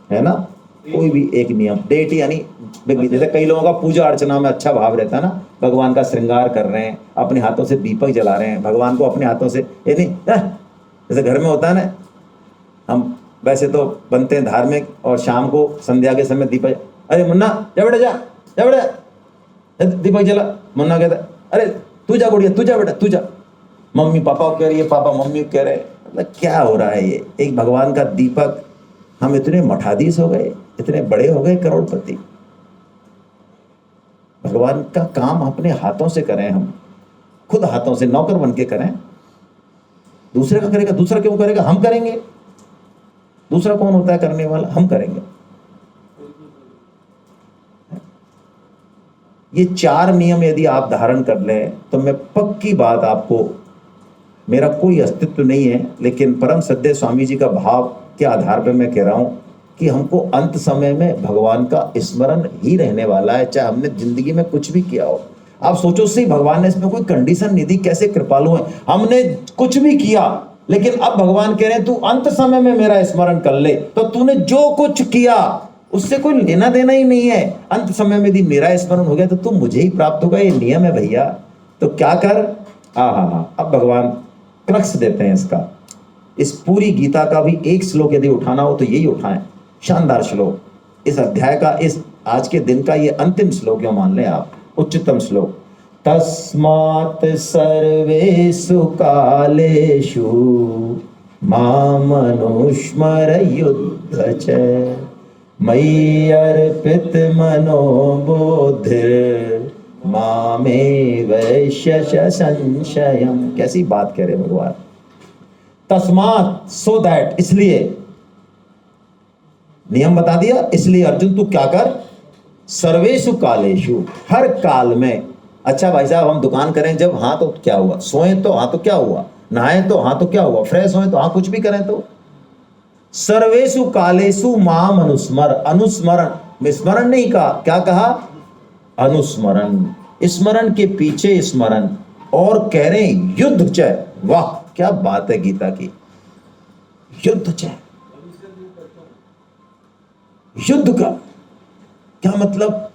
है ना, कोई भी एक नियम। डेटी यानी जैसे कई लोगों का पूजा अर्चना में अच्छा भाव रहता है ना, भगवान का श्रृंगार कर रहे हैं, अपने हाथों से दीपक जला रहे हैं, भगवान को अपने हाथों से, ये नहीं जैसे घर में होता है ना, हम वैसे तो बनते हैं धार्मिक, और शाम को संध्या के समय दीपक, अरे मुन्ना जा बेटा, जा बेटा, दीपक जला। मुन्ना कहता है, अरे तू जा गुड़िया, तू जा बेटा, तू जा। मम्मी पापा को कह रही है, पापा मम्मी को कह रहे हैं। मतलब क्या हो रहा है ये? एक भगवान का दीपक। हम इतने मठाधीश हो गए, इतने बड़े हो गए, करोड़पति। भगवान का काम अपने हाथों से करें, हम खुद हाथों से नौकर बन के करें। दूसरे का करेगा, दूसरा क्यों करेगा? हम करेंगे। दूसरा कौन होता है करने वाला? हम करेंगे। ये 4 नियम यदि आप धारण कर लें तो मैं पक्की बात आपको, मेरा कोई अस्तित्व नहीं है, लेकिन परम सद्य स्वामी जी का भाव के आधार पर मैं कह रहा हूं कि हमको अंत समय में भगवान का स्मरण ही रहने वाला है, चाहे हमने जिंदगी में कुछ भी किया हो। आप सोचो सही, भगवान ने इसमें कोई कंडीशन नहीं दी, कैसे कृपालु है। हमने कुछ भी किया, लेकिन अब भगवान कह रहे हैं तू अंत समय में मेरा स्मरण कर ले। तो तूने जो कुछ किया उससे कोई लेना देना ही नहीं है। अंत समय में यदि मेरा स्मरण हो गया तो तू मुझे ही प्राप्त होगा, ये नियम है भैया। तो क्या कर, हाँ, अब भगवान क्रक्स देते हैं इसका। इस पूरी गीता का भी एक श्लोक यदि उठाना हो तो यही उठाएं, शानदार श्लोक। इस अध्याय का, इस आज के दिन का ये अंतिम श्लोक क्यों मान लें आप, उच्चतम श्लोक। तस्मात् सर्वेषु कालेषु मामनुस्मर युद्ध च मयि अर्पित मनो बुद्धिर् मामेवैष्यश संशयम्। कैसी बात कह रहे भगवान। तस्मात्, सो दैट, इसलिए, नियम बता दिया। इसलिए अर्जुन तू क्या कर, सर्वेषु कालेषु, हर काल में। अच्छा भाई साहब, हम दुकान करें जब, हाँ तो क्या हुआ? सोए तो हाँ तो क्या हुआ? नहाए तो हाँ तो क्या हुआ? फ्रेश होए तो हाँ, कुछ भी करें तो। सर्वेषु कालेषु माम अनुस्मर, अनुस्मरण, स्मरण नहीं कहा, क्या कहा? अनुस्मरण, स्मरण के पीछे स्मरण। और कह रहे हैं युद्ध च, वाह क्या बात है गीता की, युद्ध च। युद्ध का क्या मतलब?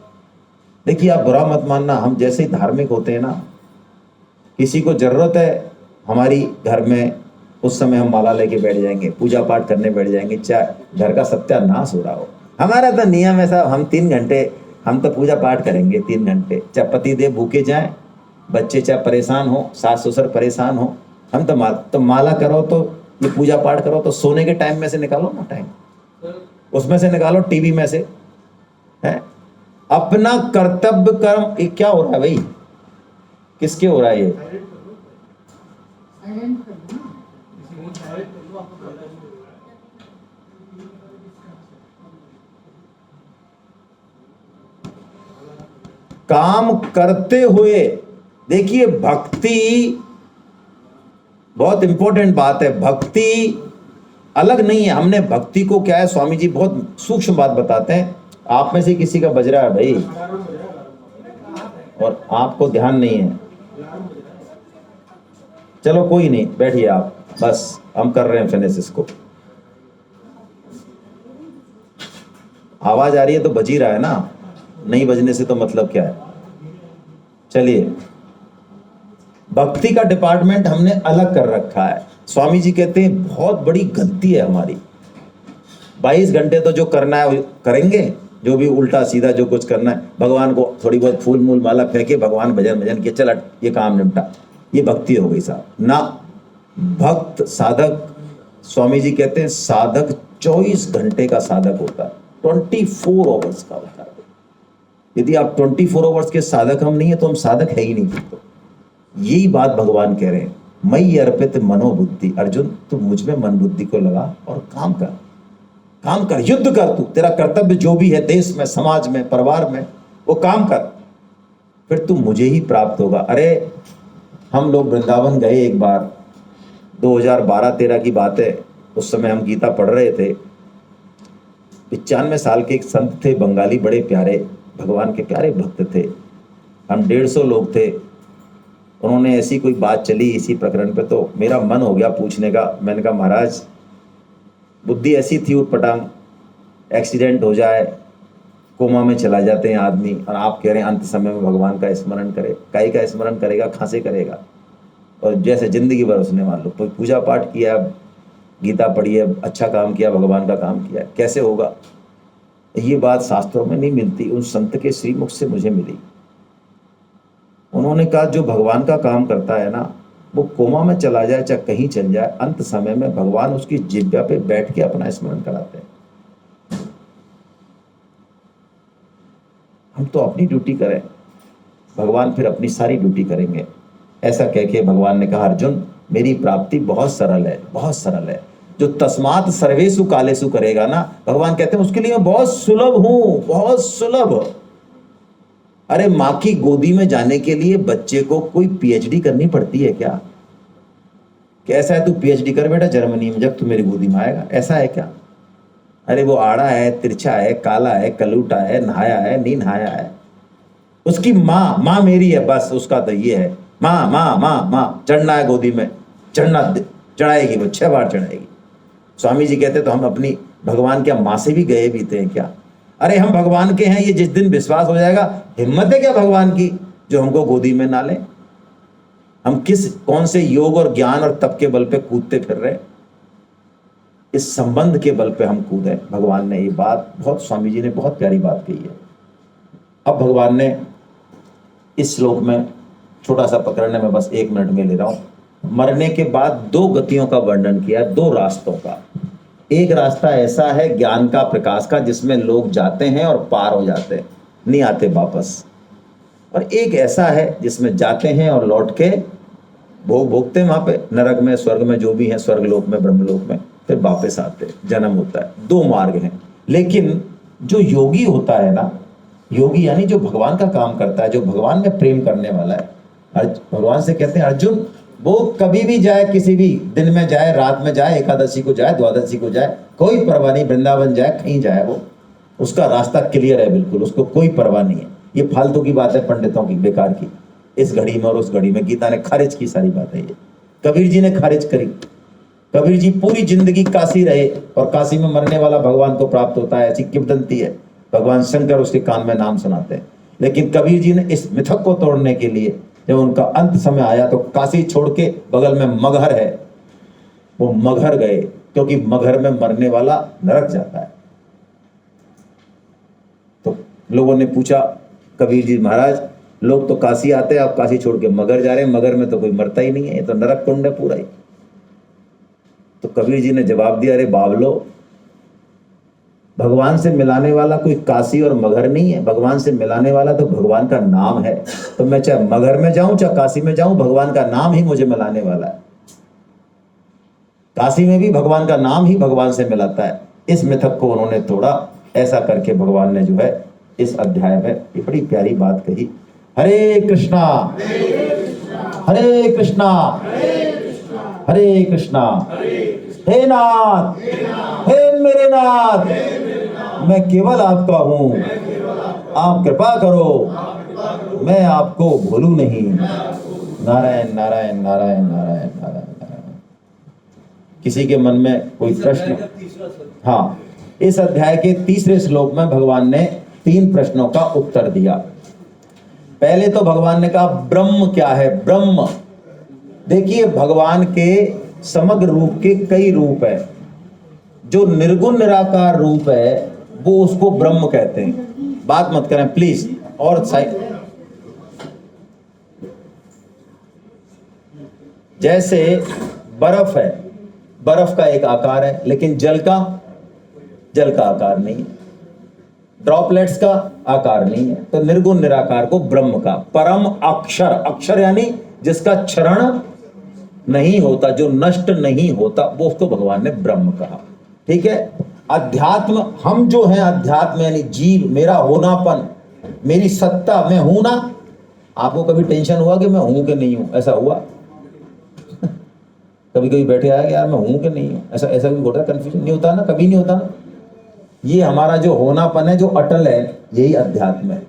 देखिए, आप बुरा मत मानना, हम जैसे ही धार्मिक होते हैं ना, किसी को जरूरत है हमारी घर में, उस समय हम माला लेके बैठ जाएंगे, पूजा पाठ करने बैठ जाएंगे, चाहे घर का सत्यानाश हो रहा हो। हमारा तो नियम है साहब, हम 3 घंटे हम तो पूजा पाठ करेंगे 3 घंटे, चाहे पति देव भूखे जाएं, बच्चे चाहे परेशान हो, सास ससुर परेशान हो, हम तो माला करो, तो ये पूजा पाठ करो, तो सोने के टाइम में से निकालो ना टाइम, उसमें से निकालो, टीवी में से, है अपना कर्तव्य कर्म। ये क्या हो रहा है भाई, किसके हो रहा है ये? काम करते हुए देखिए, भक्ति बहुत इंपॉर्टेंट बात है। भक्ति अलग नहीं है। हमने भक्ति को क्या है, स्वामी जी बहुत सूक्ष्म बात बताते हैं। आप में से किसी का बज रहा है भाई, और आपको ध्यान नहीं है। चलो कोई नहीं, बैठिए आप, बस हम कर रहे हैं फिनिश इसको। आवाज आ रही है तो बज ही रहा है ना, नहीं बजने से तो मतलब क्या है। चलिए, भक्ति का डिपार्टमेंट हमने अलग कर रखा है। स्वामी जी कहते हैं बहुत बड़ी गलती है हमारी। 22 घंटे तो जो करना है वो करेंगे, जो भी उल्टा सीधा जो कुछ करना है, भगवान को थोड़ी बहुत फूल मूल माला फेंके, भगवान भजन भजन के चल ये काम निपटा, ये भक्ति हो गई साहब ना। भक्त साधक, स्वामी जी कहते हैं साधक 24 घंटे का साधक होता है, 24 आवर्स का होता है। यदि आप 24 आवर्स के साधक हम नहीं है तो हम साधक है ही नहीं। तो यही बात भगवान कह रहे हैं। मई अर्पित मनोबुद्धि। अर्जुन तू मुझ में मन बुद्धि को लगा और काम कर, युद्ध कर, तू तेरा कर्तव्य जो भी है देश में, समाज में, परिवार में, वो काम कर, फिर तू मुझे ही प्राप्त होगा। अरे हम लोग वृंदावन गए एक बार, 2012-13 की बात है। उस समय हम गीता पढ़ रहे थे। 95 साल के एक संत थे बंगाली, बड़े प्यारे, भगवान के प्यारे भक्त थे। हम 150 लोग थे। उन्होंने ऐसी कोई बात चली इसी प्रकरण पे, तो मेरा मन हो गया पूछने का। मैंने कहा महाराज बुद्धि ऐसी थी उटपटांग, एक्सीडेंट हो जाए, कोमा में चला जाते हैं आदमी, और आप कह रहे हैं अंत समय में भगवान का स्मरण करे। काई का स्मरण करेगा, खांसे करेगा। और जैसे जिंदगी भर उसने मान लो कोई पूजा पाठ किया, गीता पढ़ी है, अच्छा काम किया, भगवान का काम किया, कैसे होगा? ये बात शास्त्रों में नहीं मिलती, उन संत के श्रीमुख से मुझे मिली। उन्होंने कहा जो भगवान का काम करता है ना, वो कोमा में चला जाए चाहे कहीं चल जाए, अंत समय में भगवान उसकी जिह्वा पे बैठ के अपना स्मरण कराते हैं। हम तो अपनी ड्यूटी करें, भगवान फिर अपनी सारी ड्यूटी करेंगे। ऐसा कह के भगवान ने कहा अर्जुन मेरी प्राप्ति बहुत सरल है, बहुत सरल है। जो तस्मात् सर्वेषु कालेषु करेगा ना, भगवान कहते हैं उसके लिए मैं बहुत सुलभ हूं, बहुत सुलभ। अरे माँ की गोदी में जाने के लिए बच्चे को कोई पीएचडी करनी पड़ती है क्या? कैसा है तू पीएचडी कर बेटा जर्मनी में, जब तू मेरी गोदी में आएगा, ऐसा है क्या? अरे वो आड़ा है, तिरछा है, काला है, कलूटा है, नहाया है, नहीं नहाया है, उसकी माँ मेरी है, बस उसका तो ये है, माँ चढ़ना है गोदी में, चढ़ाएगी वो, 6 बार चढ़ाएगी। स्वामी जी कहते तो हम अपनी भगवान क्या माँ से भी गए बीते हैं क्या? अरे हम भगवान के हैं, ये जिस दिन विश्वास हो जाएगा, हिम्मत है क्या भगवान की जो हमको गोदी में ना ले? हम कौन से योग और ज्ञान और तप के बल पे कूदते फिर रहे? इस संबंध के बल पे हम कूदे। भगवान ने ये बात बहुत, स्वामी जी ने बहुत प्यारी बात कही है। अब भगवान ने इस श्लोक में, छोटा सा प्रकरण है, मैं बस 1 मिनट में ले रहा हूं, मरने के बाद 2 गतियों का वर्णन किया, 2 रास्तों का। एक रास्ता ऐसा है ज्ञान का, प्रकाश का, जिसमें लोग जाते हैं और पार हो जाते हैं, नहीं आते वापस। और एक ऐसा है जिसमें जाते हैं और लौट के भोग भोगते हैं वहां पे, नरक में, स्वर्ग में, जो भी है, स्वर्गलोक में, ब्रह्मलोक में, फिर वापस आते, जन्म होता है। 2 मार्ग हैं। लेकिन जो योगी होता है ना, योगी यानी जो भगवान का काम करता है, जो भगवान में प्रेम करने वाला है, भगवान से कहते हैं अर्जुन वो कभी भी जाए, किसी भी दिन में जाए, रात में जाए, एकादशी को जाए, द्वादशी को जाए, कोई परवाह नहीं, वृंदावन जाए, कहीं जाए, वो उसका रास्ता क्लियर है बिल्कुल, उसको कोई परवाह नहीं है। ये फालतू की बात है पंडितों की, बेकार की, इस घड़ी में और उस घड़ी में। गीता ने खारिज की सारी बातें, ये कबीर जी ने खारिज करी। कबीर जी पूरी जिंदगी काशी रहे और काशी में मरने वाला भगवान को प्राप्त होता है, ऐसी किंवदंती है। भगवान शंकर उसके कान में नाम सुनाते हैं। लेकिन कबीर जी ने इस मिथक को तोड़ने के लिए जब उनका अंत समय आया तो काशी छोड़ के बगल में मगहर है, वो मगहर गए, क्योंकि मगहर में मरने वाला नरक जाता है। तो लोगों ने पूछा कबीर जी महाराज, लोग तो काशी आते हैं, आप काशी छोड़ के मगहर जा रहे हैं, मगहर में तो कोई मरता ही नहीं है, ये तो नरक कुंड है पूरा ही। तो कबीर जी ने जवाब दिया, अरे बावलो, भगवान से मिलाने वाला कोई काशी और मगहर नहीं है, भगवान से मिलाने वाला तो भगवान का नाम है। तो मैं चाहे मगहर में जाऊं चाहे काशी में जाऊं, भगवान का नाम ही मुझे मिलाने वाला है। काशी में भी भगवान का नाम ही भगवान से मिलाता है। इस मिथक को उन्होंने तोड़ा। ऐसा करके भगवान ने जो है इस अध्याय में ये बड़ी प्यारी बात कही, हरे कृष्णा हरे कृष्णा हरे कृष्णा, हे नाथ, हे मेरे नाथ, मैं केवल आपका हूं, आप कृपा करो, मैं आपको भूलूं नहीं। नारायण नारायण नारायण नारायण नारायण। किसी के मन में कोई प्रश्न? हाँ, इस अध्याय के 3रे श्लोक में भगवान ने 3 प्रश्नों का उत्तर दिया। पहले तो भगवान ने कहा ब्रह्म क्या है? ब्रह्म, देखिए भगवान के समग्र रूप के कई रूप है। जो निर्गुण निराकार रूप है वो उसको ब्रह्म कहते हैं। बात मत करें प्लीज। और जैसे बर्फ है, बर्फ का एक आकार है, लेकिन जल का आकार नहीं है, ड्रॉपलेट्स का आकार नहीं है। तो निर्गुण निराकार को ब्रह्म का, परम अक्षर, अक्षर यानी जिसका क्षरण नहीं होता, जो नष्ट नहीं होता, वो उसको भगवान ने ब्रह्म कहा। ठीक है। अध्यात्म, हम जो हैं अध्यात्म यानी जीव, मेरा होनापन, मेरी सत्ता, मैं हूं ना। आपको कभी टेंशन हुआ कि मैं हूं कि नहीं हूं? ऐसा हुआ? कभी कभी बैठे आया कि यार मैं हूं कि नहीं हूं? ऐसा ऐसा भी होता है? कंफ्यूजन नहीं होता ना? कभी नहीं होता ना? ये हमारा जो होनापन है, जो अटल है, यही अध्यात्म है।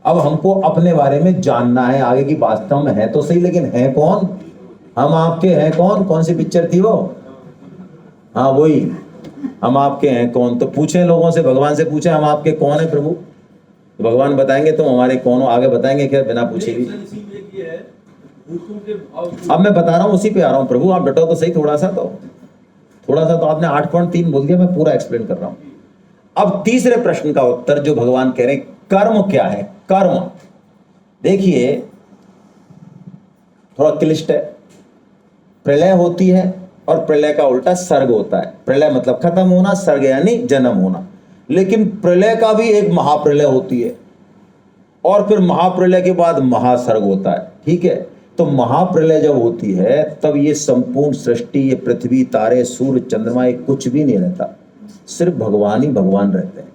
अब हमको अपने बारे में जानना है आगे की, वास्तव में है तो सही, लेकिन है कौन? हम आपके हैं कौन? कौन सी पिक्चर थी वो? हाँ वही, हम आपके हैं कौन। तो पूछें लोगों से, भगवान से पूछें हम आपके कौन है प्रभु, तो भगवान बताएंगे तुम हमारे कौन हो। आगे बताएंगे क्या बिना पूछे भी? अब मैं बता रहा हूँ, उसी पे आ रहा हूँ प्रभु, आप डटो तो सही थोड़ा सा। तो आपने 8.3 बोल दिया, मैं पूरा एक्सप्लेन कर रहा हूँ। अब तीसरे प्रश्न का उत्तर जो भगवान कह रहे हैं, कर्म क्या है? कर्म देखिए थोड़ा क्लिष्ट है। प्रलय होती है और प्रलय का उल्टा सर्ग होता है। प्रलय मतलब खत्म होना, सर्ग यानी जन्म होना। लेकिन प्रलय का भी एक महाप्रलय होती है और फिर महाप्रलय के बाद महासर्ग होता है। ठीक है। तो महाप्रलय जब होती है तब ये संपूर्ण सृष्टि, ये पृथ्वी, तारे, सूर्य, चंद्रमा, ये कुछ भी नहीं रहता, सिर्फ भगवान ही भगवान रहते हैं।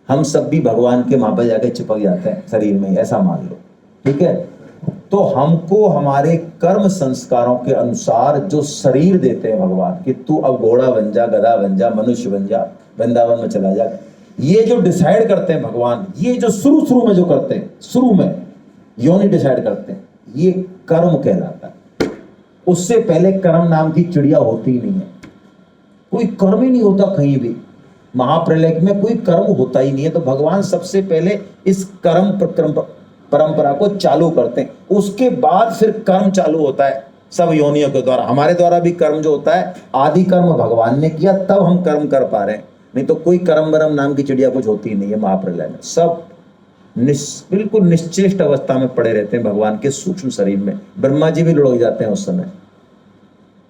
हम सब भी भगवान के वहां पर जाके चिपक जाते हैं शरीर में, ऐसा मान लो। ठीक है। तो हमको हमारे कर्म संस्कारों के अनुसार जो शरीर देते हैं भगवान, कि तू अब घोड़ा बन जा, गधा बन जा, मनुष्य बन जा, वृंदावन में चला जा, ये जो डिसाइड करते हैं भगवान, ये जो शुरू में जो करते हैं, शुरू में योनि डिसाइड करते हैं, ये कर्म कहलाता है। उससे पहले कर्म नाम की चिड़िया होती ही नहीं है। कोई कर्म ही नहीं होता कहीं भी। महाप्रलय में कोई कर्म होता ही नहीं है। तो भगवान सबसे पहले इस कर्म परंपरा को चालू करते हैं, उसके बाद फिर कर्म चालू होता है सब योनियों के द्वारा। हमारे द्वारा भी कर्म जो होता है, आदि कर्म भगवान ने किया, तब हम कर्म कर पा रहे हैं। नहीं तो कोई कर्म बरम नाम की चिड़िया कुछ होती ही नहीं है महाप्रलय में। सब बिल्कुल निश्चेष्ट अवस्था में पड़े रहते हैं भगवान के सूक्ष्म शरीर में। ब्रह्मा जी भी लुढ़क जाते हैं उस समय।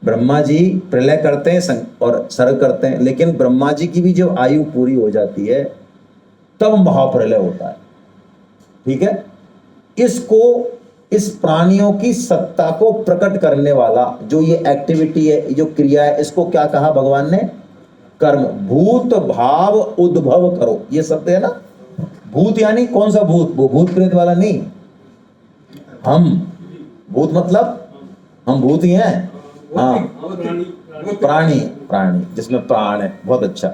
ब्रह्मा जी प्रलय करते हैं और सर्ग करते हैं, लेकिन ब्रह्मा जी की भी जब आयु पूरी हो जाती है तब महाप्रलय होता है। ठीक है। इसको, इस प्राणियों की सत्ता को प्रकट करने वाला जो ये एक्टिविटी है, जो क्रिया है, इसको क्या कहा भगवान ने? कर्म। भूत भाव उद्भव करो, ये शब्द है ना। भूत यानी कौन सा भूत? वो भूत प्रेत वाला नहीं। हम भूत मतलब हम भूत ही हैं। हाँ, प्राणी जिसमें प्राण है। बहुत अच्छा।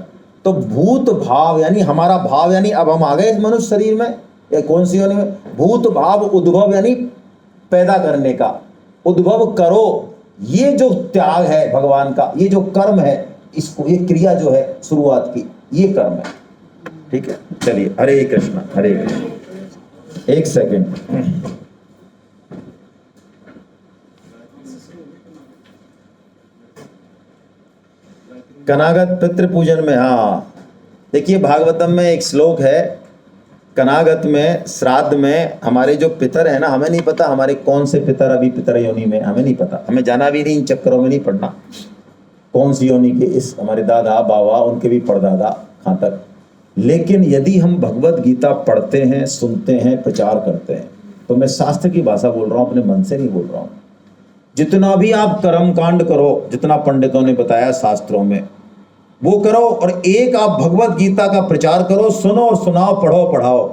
तो भूत भाव यानी हमारा भाव, यानी अब हम आ गए इस मनुष्य शरीर में, या कौन सी योनि में? भूत भाव उद्भव यानी पैदा करने का। उद्भव करो, ये जो त्याग है भगवान का, ये जो कर्म है, इसको, ये क्रिया जो है शुरुआत की, ये कर्म है। ठीक है। चलिए, हरे कृष्ण हरे कृष्ण। एक सेकंड। कनागत पितृ पूजन में, हाँ देखिए भागवतम में एक श्लोक है, कनागत में, श्राद्ध में, हमारे जो पितर है ना, हमें नहीं पता हमारे कौन से पितर अभी पितर योनि में, हमें नहीं पता, हमें जाना भी नहीं, इन चक्करों में नहीं पड़ना कौन सी योनि के। इस हमारे दादा बाबा, उनके भी परदादा कहाँ तक। लेकिन यदि हम भगवत गीता पढ़ते हैं, सुनते हैं, प्रचार करते हैं, तो मैं शास्त्र की भाषा बोल रहा हूँ, अपने मन से नहीं बोल रहा हूँ। जितना भी आप कर्म कांड करो, जितना पंडितों ने बताया शास्त्रों में, वो करो, और एक आप भगवत गीता का प्रचार करो, सुनो और सुनाओ, पढ़ो पढ़ाओ।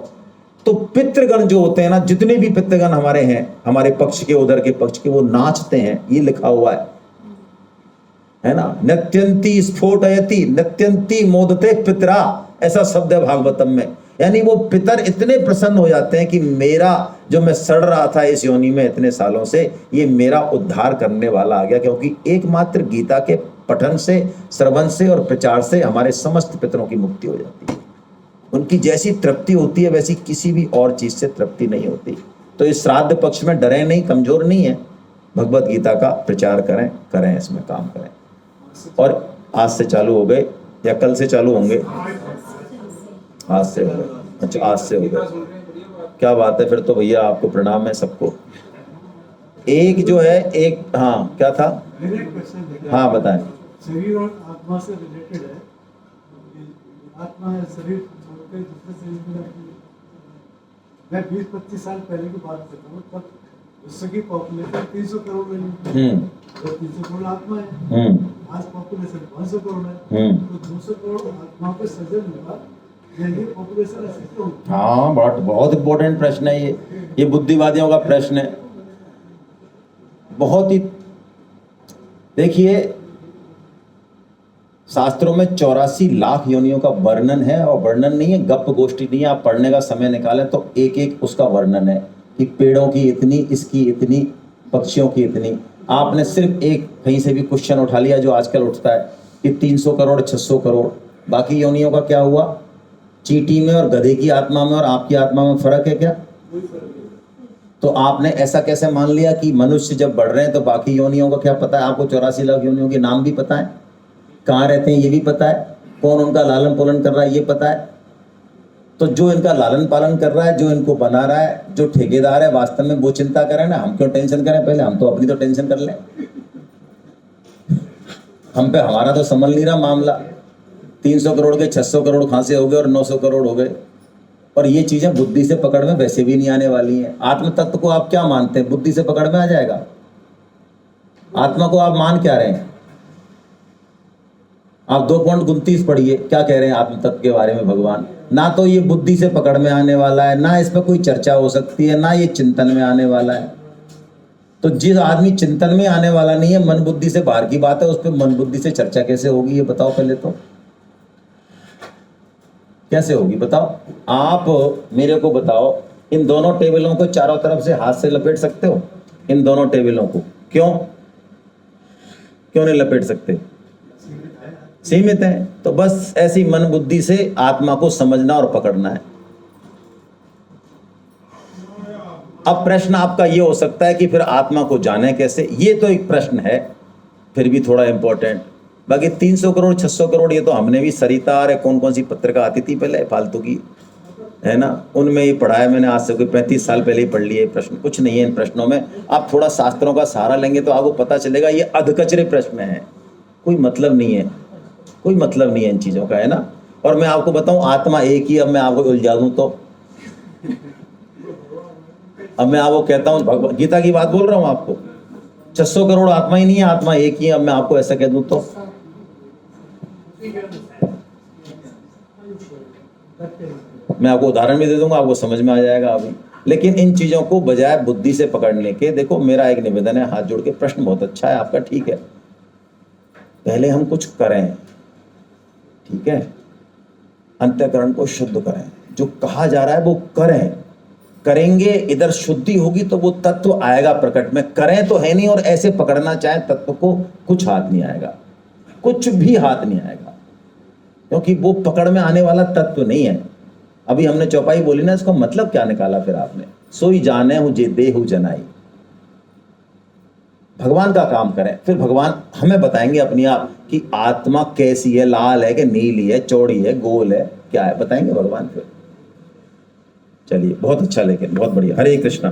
तो पितृगण जो होते हैं ना, जितने भी पितृगण हमारे हैं, हमारे पक्ष के, उधर के पक्ष के, वो नाचते हैं। ये लिखा हुआ है ना। नत्यंती स्फोटयति नत्यंती मोदते पितरा, ऐसा शब्द है भागवतम में। यानी वो पितर इतने प्रसन्न हो जाते हैं कि मेरा जो मैं सड़ रहा था इस योनि में इतने सालों से, ये मेरा उद्धार करने वाला आ गया। क्योंकि एकमात्र गीता के पठन से, श्रवण से और प्रचार से हमारे समस्त पितरों की मुक्ति हो जाती है। उनकी जैसी तृप्ति होती है वैसी किसी भी और चीज से तृप्ति नहीं होती। तो इस श्राद्ध पक्ष में डरे नहीं, कमजोर नहीं है। भगवत गीता का प्रचार करें, इसमें काम करें। और आज से चालू हो गए या कल से चालू होंगे? आज से हो गए। अच्छा, आज से हो गए, क्या बात है। फिर तो भैया आपको प्रणाम है सबको। एक जो है, एक, हाँ क्या था? हाँ बताएं। शरीर और आत्मा से रिलेटेड है। आत्मा शरीर छोड़कर दूसरे शरीर में जाती है। मैं 20-25 साल पहले की बात करता हूँ, तब विश्व की पॉपुलेशन 300 करोड़ रही। तो 300 करोड़ आत्मा है। आज पॉपुलेशन 500 करोड़ है, तो 200 करोड़ आत्माओं के सृजन हुआ, यही पॉपुलेशन ऐसे क्यों? हाँ, बहुत इम्पोर्टेंट प्रश्न है ये बुद्धिवादियों का प्रश्न है। बहुत ही, देखिए शास्त्रों में 84 लाख योनियों का वर्णन है, और वर्णन नहीं है, गप गोष्ठी नहीं है। आप पढ़ने का समय निकालें तो एक एक उसका वर्णन है कि पेड़ों की इतनी, इसकी इतनी, पक्षियों की इतनी। आपने सिर्फ एक कहीं से भी क्वेश्चन उठा लिया जो आजकल उठता है कि 300 करोड़ 600 करोड़, बाकी योनियों का क्या हुआ? चींटी में और गधे की आत्मा में और आपकी आत्मा में फर्क है क्या? तो आपने ऐसा कैसे मान लिया कि मनुष्य जब बढ़ रहे हैं तो बाकी योनियों का क्या पता है? आपको 84 लाख योनियों के नाम भी पता है, कहाँ रहते हैं ये भी पता है, कौन उनका लालन पालन कर रहा है ये पता है। तो जो इनका लालन पालन कर रहा है, जो इनको बना रहा है, जो ठेकेदार है, वास्तव में वो चिंता करें ना, हम क्यों टेंशन करें? पहले हम तो अपनी तो टेंशन कर लें। हम पे हमारा तो संभल नहीं रहा मामला। 300 करोड़ के 600 करोड़ कहाँ से हो गए और 900 करोड़ हो गए। और ये चीजें बुद्धि से पकड़ में वैसे भी नहीं आने वाली हैं। आत्म तत्व को आप क्या मानते हैं? बुद्धि से पकड़ में आ जाएगा? आत्मा को आप मान क्या रहे हैं? आप 2.29 पढ़िए, क्या कह रहे हैं आत्म तत्व के बारे में भगवान? ना तो ये बुद्धि से पकड़ में आने वाला है, ना इस पर कोई चर्चा हो सकती है, ना ये चिंतन में आने वाला है। तो जिस आदमी चिंतन में आने वाला नहीं है, मन बुद्धि से बाहर की बात है, उस पर मन बुद्धि से चर्चा कैसे होगी? ये बताओ पहले तो, कैसे होगी बताओ? आप मेरे को बताओ, इन दोनों टेबलों को चारों तरफ से हाथ से लपेट सकते हो? इन दोनों टेबलों को क्यों नहीं लपेट सकते? सीमित है। तो बस ऐसी मन बुद्धि से आत्मा को समझना और पकड़ना है। अब प्रश्न आपका ये हो सकता है कि फिर आत्मा को जाने कैसे? ये तो एक प्रश्न है, फिर भी थोड़ा इंपॉर्टेंट। बाकी 300 करोड़ 600 करोड़ ये तो हमने भी, सरिता और कौन कौन सी पत्रिका आती थी पहले फालतू की, है ना, उनमें ही पढ़ा है मैंने। आज से कोई 35 साल पहले ही पढ़ लिए प्रश्न। कुछ नहीं है इन प्रश्नों में। आप थोड़ा शास्त्रों का सहारा लेंगे तो आपको पता चलेगा ये अधकचरे प्रश्न है, कोई मतलब नहीं है, कोई मतलब नहीं है इन चीज़ों का, है ना। और मैं आपको बताऊं, आत्मा एक ही। अब मैं आपको उलझा दूं तो, अब मैं आपको कहता हूं, भगवद गीता की बात बोल रहा हूं आपको, 600 करोड़ आत्मा ही नहीं है, आत्मा एक ही है। अब मैं आपको ऐसा कह दूं तो मैं आपको उदाहरण भी दे दूंगा, आपको समझ में आ जाएगा अभी। लेकिन इन चीज़ों को बजाय बुद्धि से पकड़ने के, देखो मेरा एक निवेदन है, हाथ जोड़ के, प्रश्न बहुत अच्छा है आपका, ठीक है, पहले हम कुछ करें, ठीक है, अंतःकरण को शुद्ध करें, जो कहा जा रहा है वो करेंगे, इधर शुद्धि होगी तो वो तत्व आएगा प्रकट में। करें तो है नहीं, और ऐसे पकड़ना चाहे तत्व को, कुछ हाथ नहीं आएगा, कुछ भी हाथ नहीं आएगा, क्योंकि वो पकड़ में आने वाला तत्व नहीं है। अभी हमने चौपाई बोली ना, इसका मतलब क्या निकाला फिर आपने? सोई जाने हूं जे देहु जनाई। भगवान का काम करें, फिर भगवान हमें बताएंगे अपनी आप कि आत्मा कैसी है, लाल है कि नीली है, चौड़ी है, गोल है, क्या है, बताएंगे भगवान फिर। चलिए, बहुत अच्छा, लेकिन बहुत बढ़िया। हरे कृष्णा।